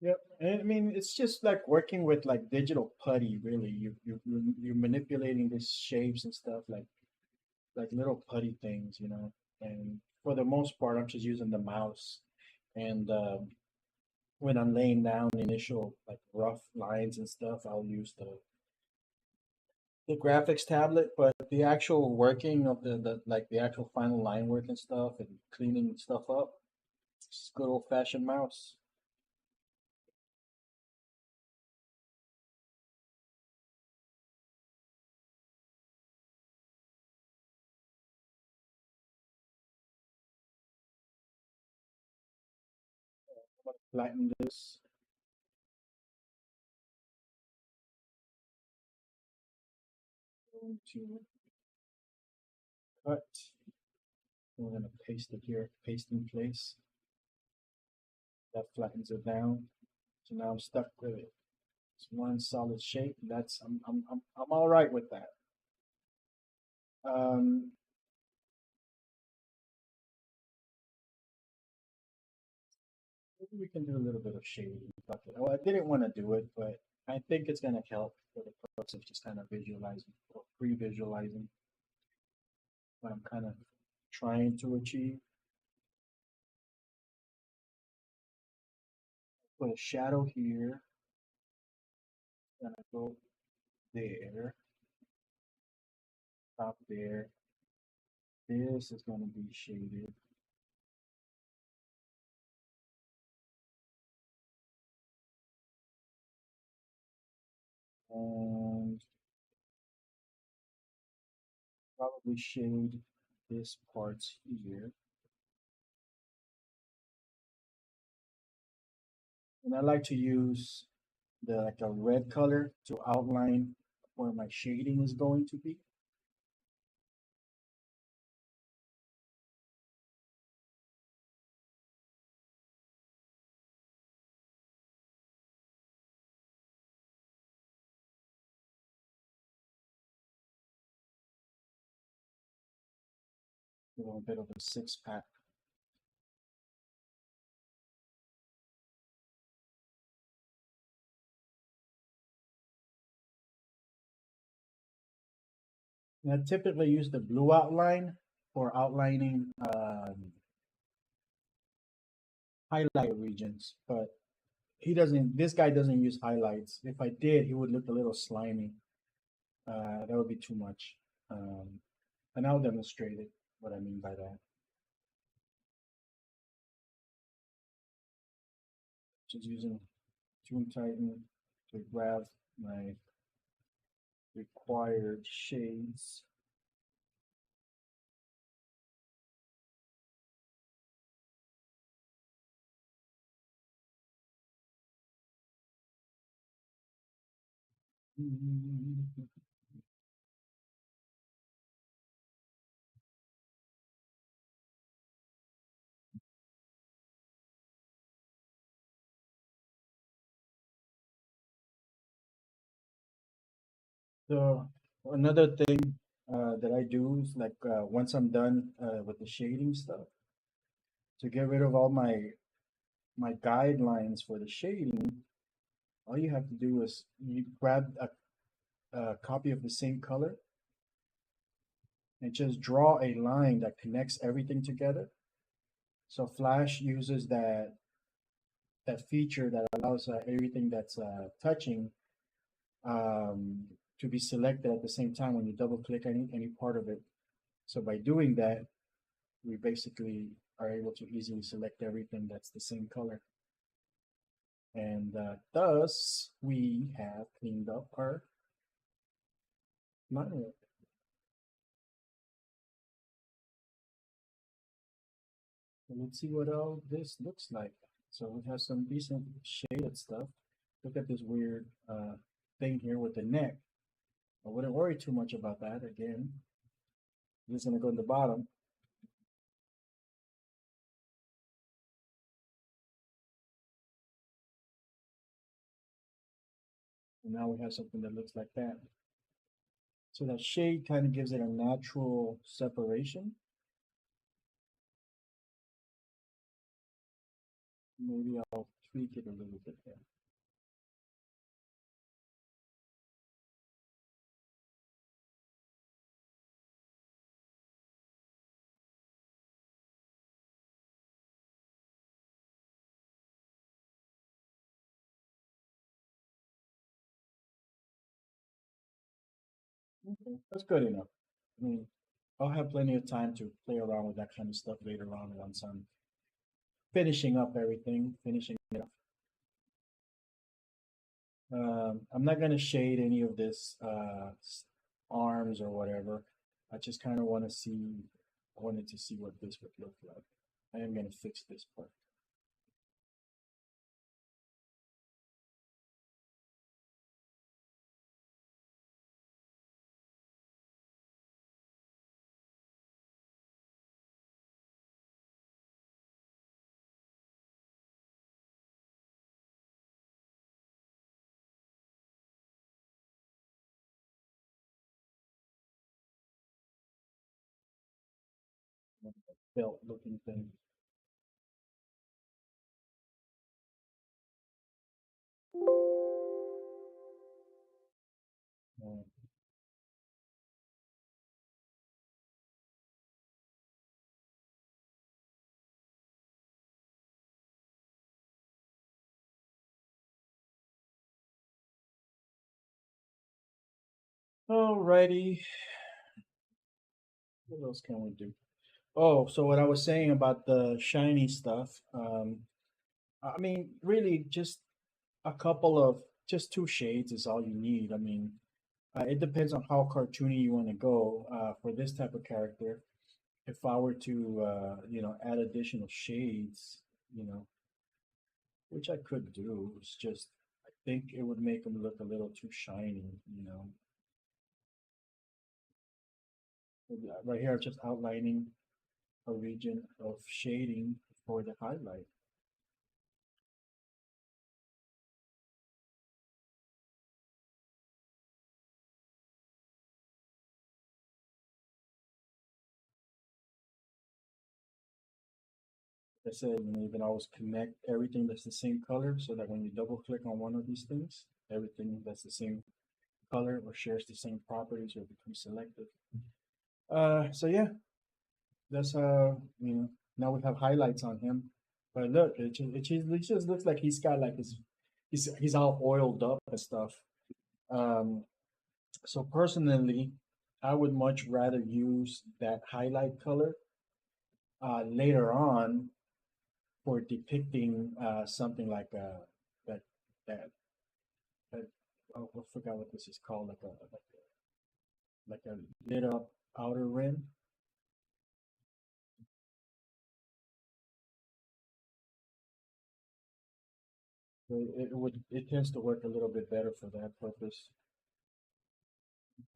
Yep, and I mean it's just like working with like digital putty. Really, you're manipulating these shapes and stuff like little putty things, you know. And for the most part, I'm just using the mouse. And when I'm laying down initial like rough lines and stuff, I'll use the graphics tablet. But the actual working of the like the actual final line work and stuff and cleaning stuff up, it's good old fashioned mouse. Flatten this. Going to cut. We're gonna paste it here, paste in place. That flattens it down. So now I'm stuck with it. It's one solid shape. That's I'm all right with that. Um, Maybe we can do a little bit of shading. Bucket. Oh, I didn't want to do it, but I think it's gonna help for the purpose of just kind of visualizing or pre-visualizing what I'm kind of trying to achieve. Put a shadow here. Gonna go there, top there. This is gonna be shaded. And Probably shade this part here. And I like to use the like a red color to outline where my shading is going to be. A little bit of a six pack. And I typically use the blue outline for outlining highlight regions, but he doesn't. This guy doesn't use highlights. If I did, he would look a little slimy. That would be too much. Um, and I'll demonstrate it. What I mean by that. Just using Toon Titan to grab my required shades. So another thing that I do is like once I'm done with the shading stuff, to get rid of all my guidelines for the shading, all you have to do is you grab a copy of the same color and just draw a line that connects everything together. So Flash uses that feature that allows everything that's touching um, to be selected at the same time when you double click any part of it. So by doing that, we basically are able to easily select everything that's the same color. And thus, we have cleaned up our manual. Let's see what all this looks like. So we have some decent shaded stuff. Look at this weird thing here with the neck. I wouldn't worry too much about that. Again, this is gonna go in the bottom. And now we have something that looks like that. So that shade kind of gives it a natural separation. Maybe I'll tweak it a little bit there. Okay, that's good enough. I mean, I'll have plenty of time to play around with that kind of stuff later on once I'm finishing up everything, finishing it up. I'm not gonna shade any of this arms or whatever. I just kind of want to see. I wanted to see what this would look like. I am gonna fix this part. Belt looking thing. Uh, Alrighty. What else can we do? Oh, so what I was saying about the shiny stuff. I mean, really, just a couple of just two shades is all you need. I mean, It depends on how cartoony you want to go. For this type of character, if I were to, add additional shades, you know, which I could do, it's just I think it would make him look a little too shiny. Right here, I'm just outlining a region of shading for the highlight. I said, you can always connect everything that's the same color so that when you double click on one of these things, everything that's the same color or shares the same properties will become selected. So yeah, that's now we have highlights on him. But look, it just looks like he's got like he's all oiled up and stuff. Um, so personally, I would much rather use that highlight color later on for depicting something like that that that oh, I forgot what this is called, like a lit up outer rim. So it tends to work a little bit better for that purpose.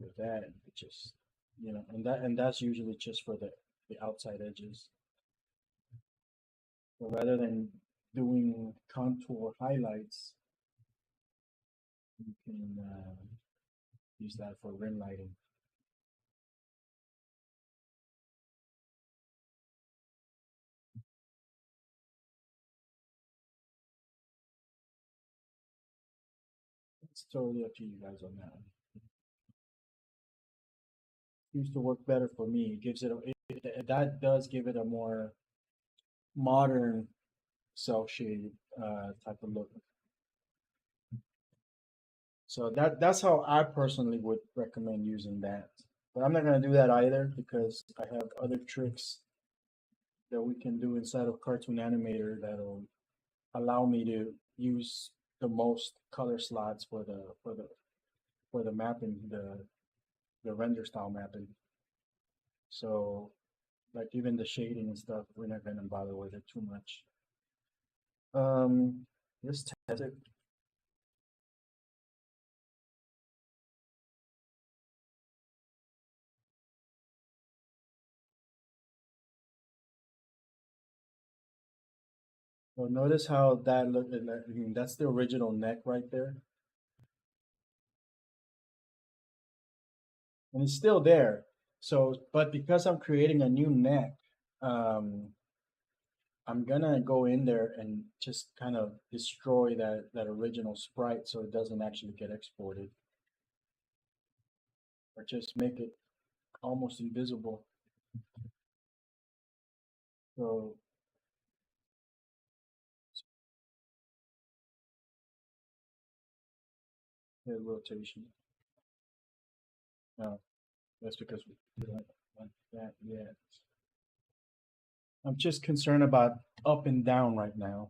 With that, it just and that's usually just for the outside edges. So rather than doing contour highlights, you can use that for rim lighting. It's totally up to you guys on that one. Seems to work better for me. It gives that does give it a more modern cell shade type of look. So that's how I personally would recommend using that. But I'm not gonna do that either because I have other tricks that we can do inside of Cartoon Animator that'll allow me to use the most color slots for the mapping, the render style mapping. So like even the shading and stuff, we're not gonna bother with it too much. Um, let's test it. So notice how that look. I mean, that's the original neck right there, and it's still there. So, but because I'm creating a new neck, um, I'm gonna go in there and just kind of destroy that original sprite so it doesn't actually get exported, or just make it almost invisible. So head rotation. No, that's because we don't want that yet. I'm just concerned about up and down right now.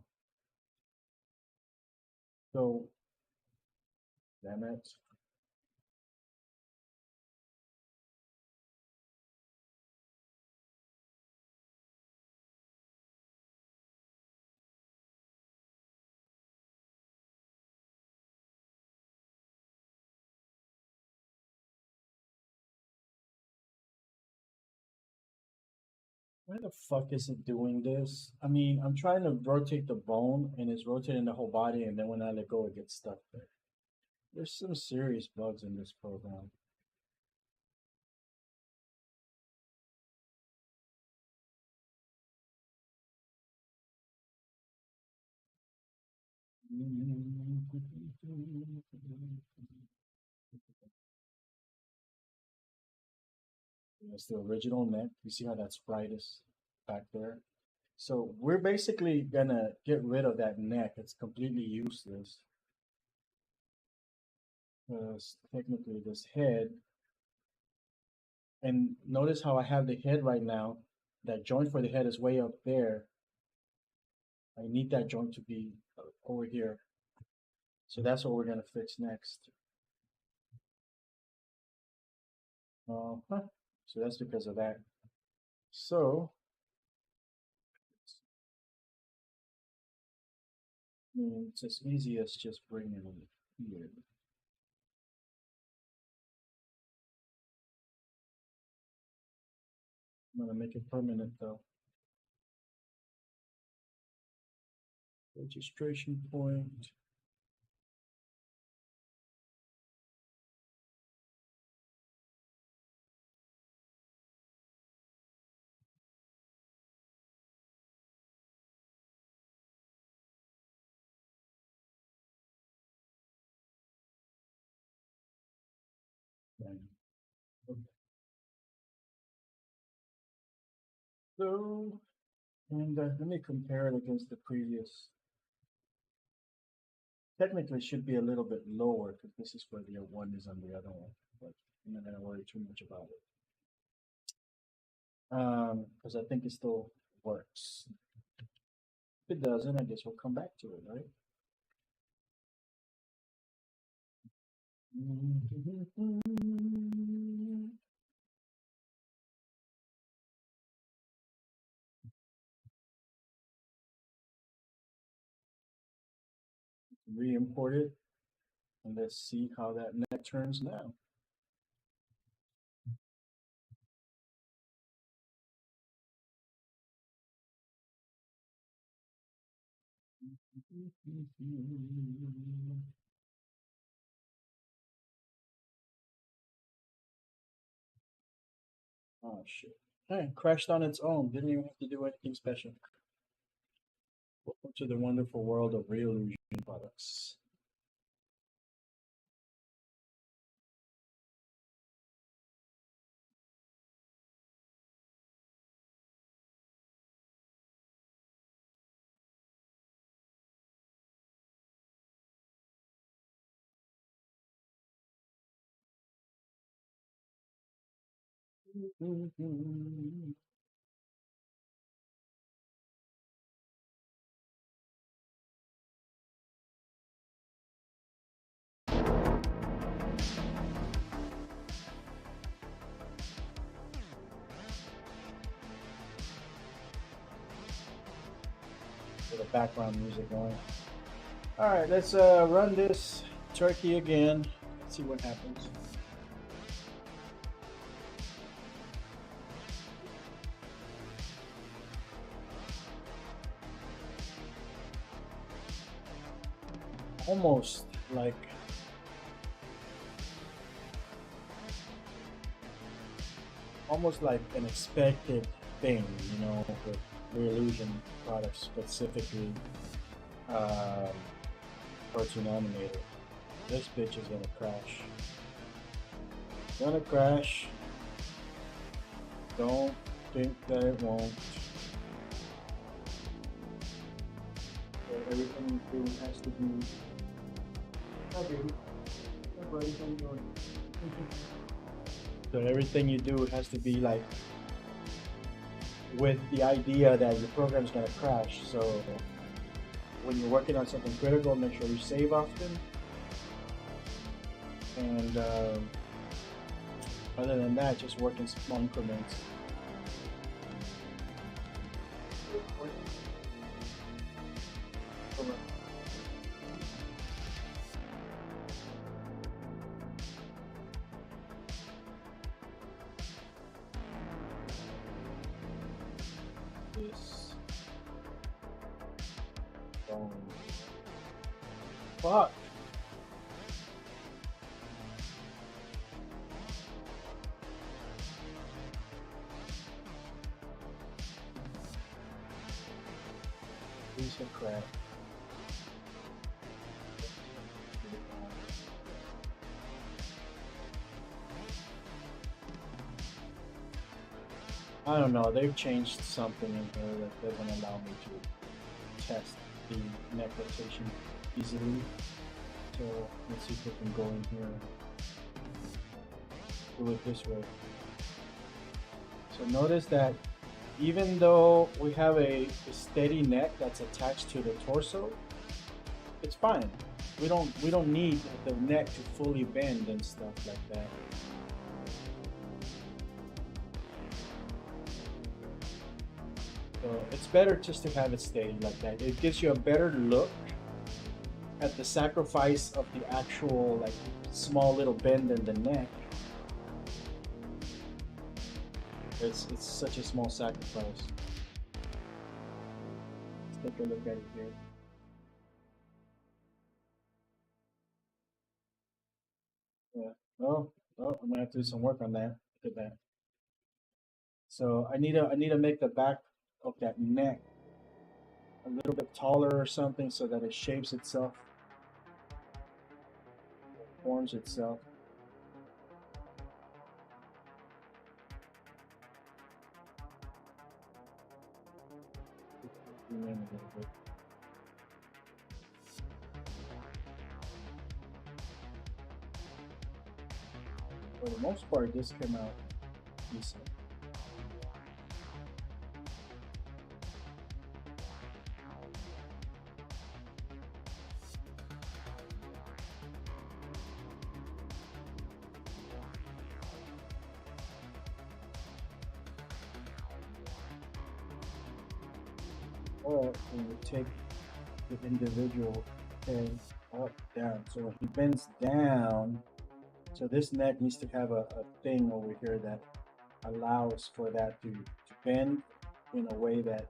So damn it. Why the fuck is it doing this? I mean, I'm trying to rotate the bone and it's rotating the whole body, and then when I let go, it gets stuck there. There's some serious bugs in this program. It's the original neck. You see how that sprite is back there? So we're basically gonna get rid of that neck. It's completely useless. Because technically this head, and notice how I have the head right now. That joint for the head is way up there. I need that joint to be over here. So that's what we're gonna fix next. So that's because of that. So it's as easy as just bringing it here. I'm gonna make it permanent though. Registration point. Bang. Okay. So, and let me compare it against the previous. Technically, it should be a little bit lower because this is where the one is on the other one, but I'm not gonna worry too much about it. Because I think it still works. If it doesn't, I guess we'll come back to it, right? Re-import it, and let's see how that net turns now. Oh shit. Hey, crashed on its own. Didn't even have to do anything special. Welcome to the wonderful world of Reallusion products. With the background music going. All right, let's run this turkey again. Let's see what happens. Almost like an expected thing, you know, with Reallusion products specifically, cartoon animator. This bitch is gonna crash. Gonna crash. Don't think that it won't. So everything you do has to be. Hi, baby. Hi, buddy. How you doing? So everything you do has to be like with the idea that your program's gonna crash. So when you're working on something critical, make sure you save often. And other than that, just work in small increments. This. Fuck. Piece of crap. I don't know, they've changed something in here that doesn't allow me to test the neck rotation easily. So let's see if we can go in here. Do it this way. So notice that even though we have a steady neck that's attached to the torso, it's fine. We don't need the neck to fully bend and stuff like that. So it's better just to have it stay like that. It gives you a better look at the sacrifice of the actual like small little bend in the neck. It's such a small sacrifice. Let's take a look at it here. Yeah. Oh, I'm gonna have to do some work on that. Look at that. So I need to make the back of that neck a little bit taller or something so that it shapes itself, forms itself. Zoom in a little bit. For the most part, this came out decent. Or when you take the individual head up, down. So when he bends down, so this neck needs to have a thing over here that allows for that to bend in a way that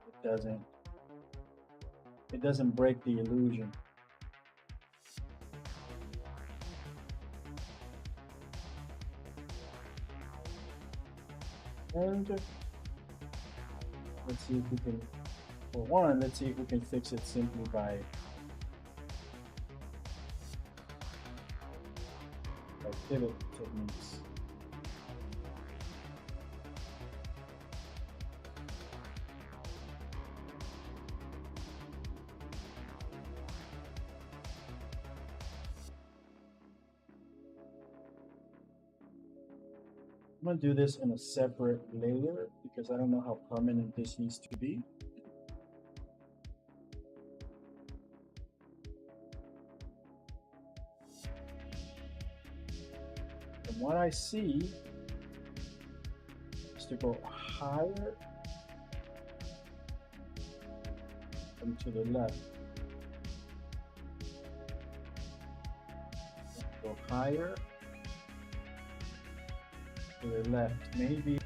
it doesn't break the illusion. And let's see if we can, for one, let's see if we can fix it simply by pivot techniques. I'm gonna do this in a separate layer because I don't know how permanent this needs to be. From what I see is to go higher and to the left. Go higher to the left. Maybe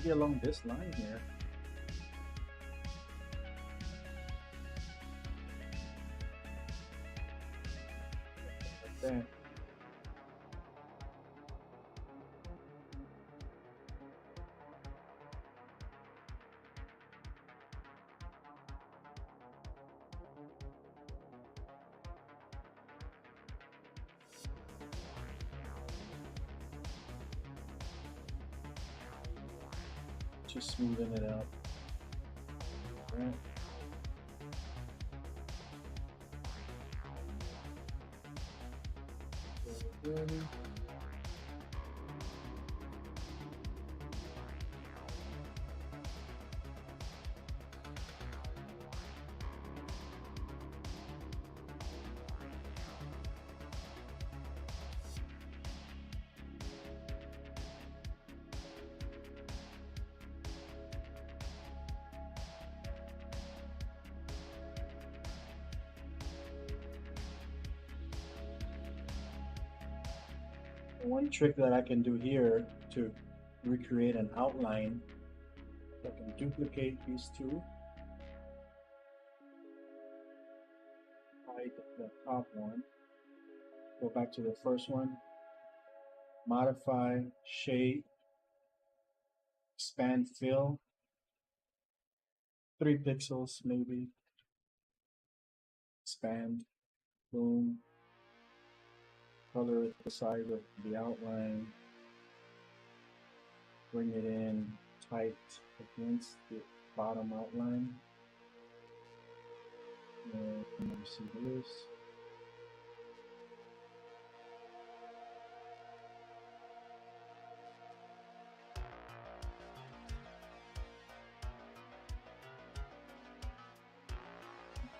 along this line here. Like that. Just smoothing it out. Right. Good. One trick that I can do here to recreate an outline, I can duplicate these two, hide the top one, go back to the first one, modify, shade, expand fill, 3 pixels maybe, expand, boom, color at the side of the outline, bring it in tight against the bottom outline. And you see this.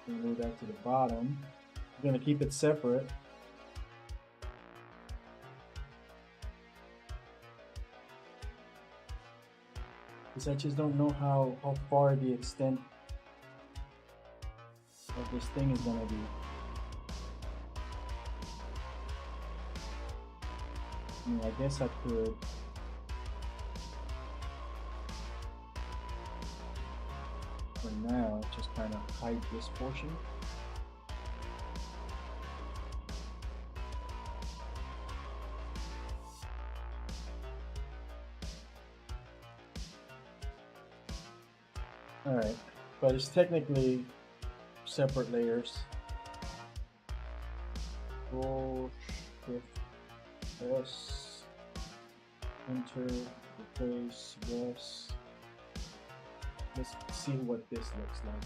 Move that to the bottom. I'm going to keep it separate. Because I just don't know how far the extent of this thing is gonna be. I mean, I guess I could for now just kind of hide this portion. Alright, but it's technically separate layers. Control Shift S, enter, replace, yes. Let's see what this looks like.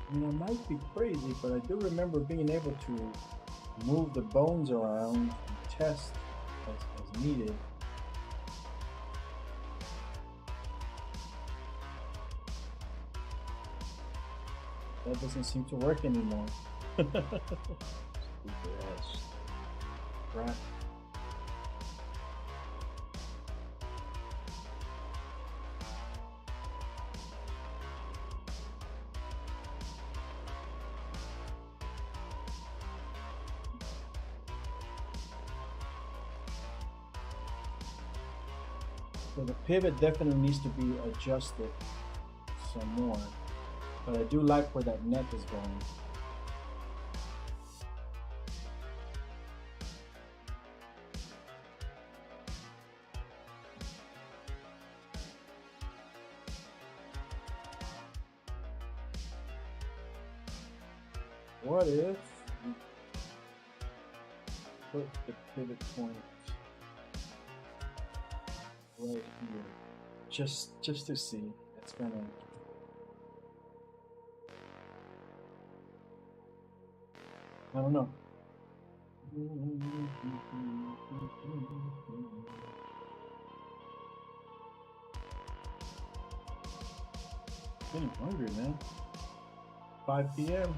I mean, I might be crazy, but I do remember being able to move the bones around and test as needed. That doesn't seem to work anymore. Stupid ass crap. So the pivot definitely needs to be adjusted some more, but I do like where that neck is going. What if we put the pivot point right here, just to see? It's gonna. I don't know. Getting hungry, man. 5 p.m.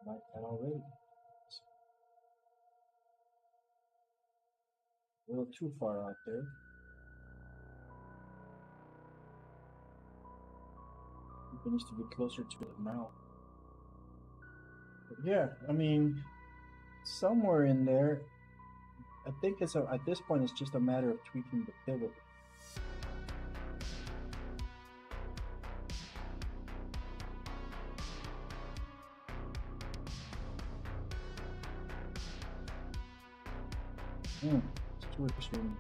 Like that already. A little too far out there. It needs to be closer to the mouth. But yeah, I mean, somewhere in there, I think at this point it's just a matter of tweaking the pivot. It's too extreme.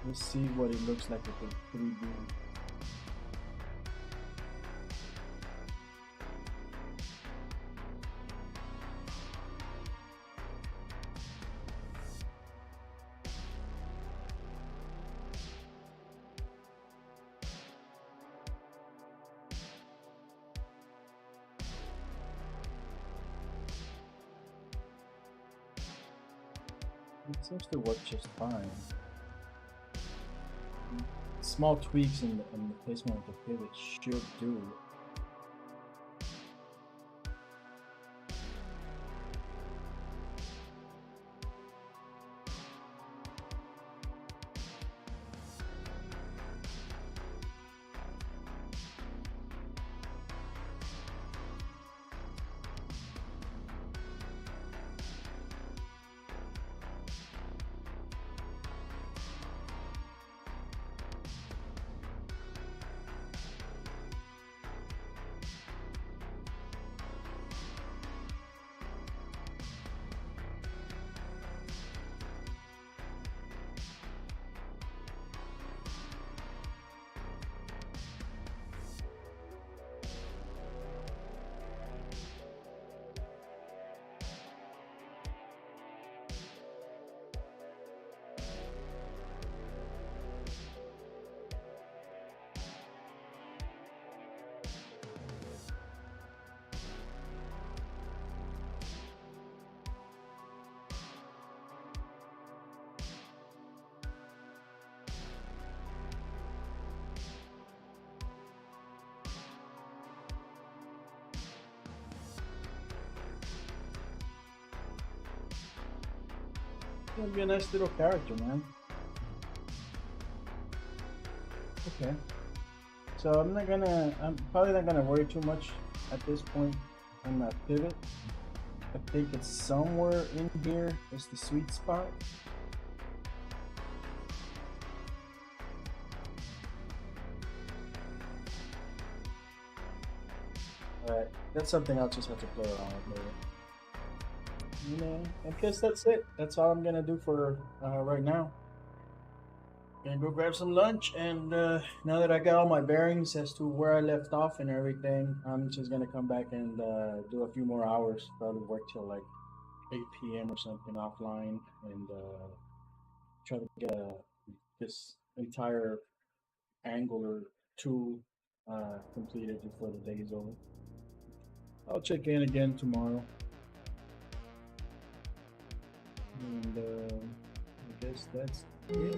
Let's see what it looks like with the 3D. It seems to work just fine. Small tweaks in the placement of the pivot should do. gonna be a nice little character, man. Okay. So I'm probably not gonna worry too much at this point on that pivot. I think it's somewhere in here is the sweet spot. Alright, that's something I'll just have to play around with later. I guess that's it. That's all I'm gonna do for right now. Gonna go grab some lunch, and now that I got all my bearings as to where I left off and everything, I'm just gonna come back and do a few more hours. Probably work till like 8 p.m. or something offline, and try to get this entire Angular 2 completed before the day is over. I'll check in again tomorrow. And I guess that's it.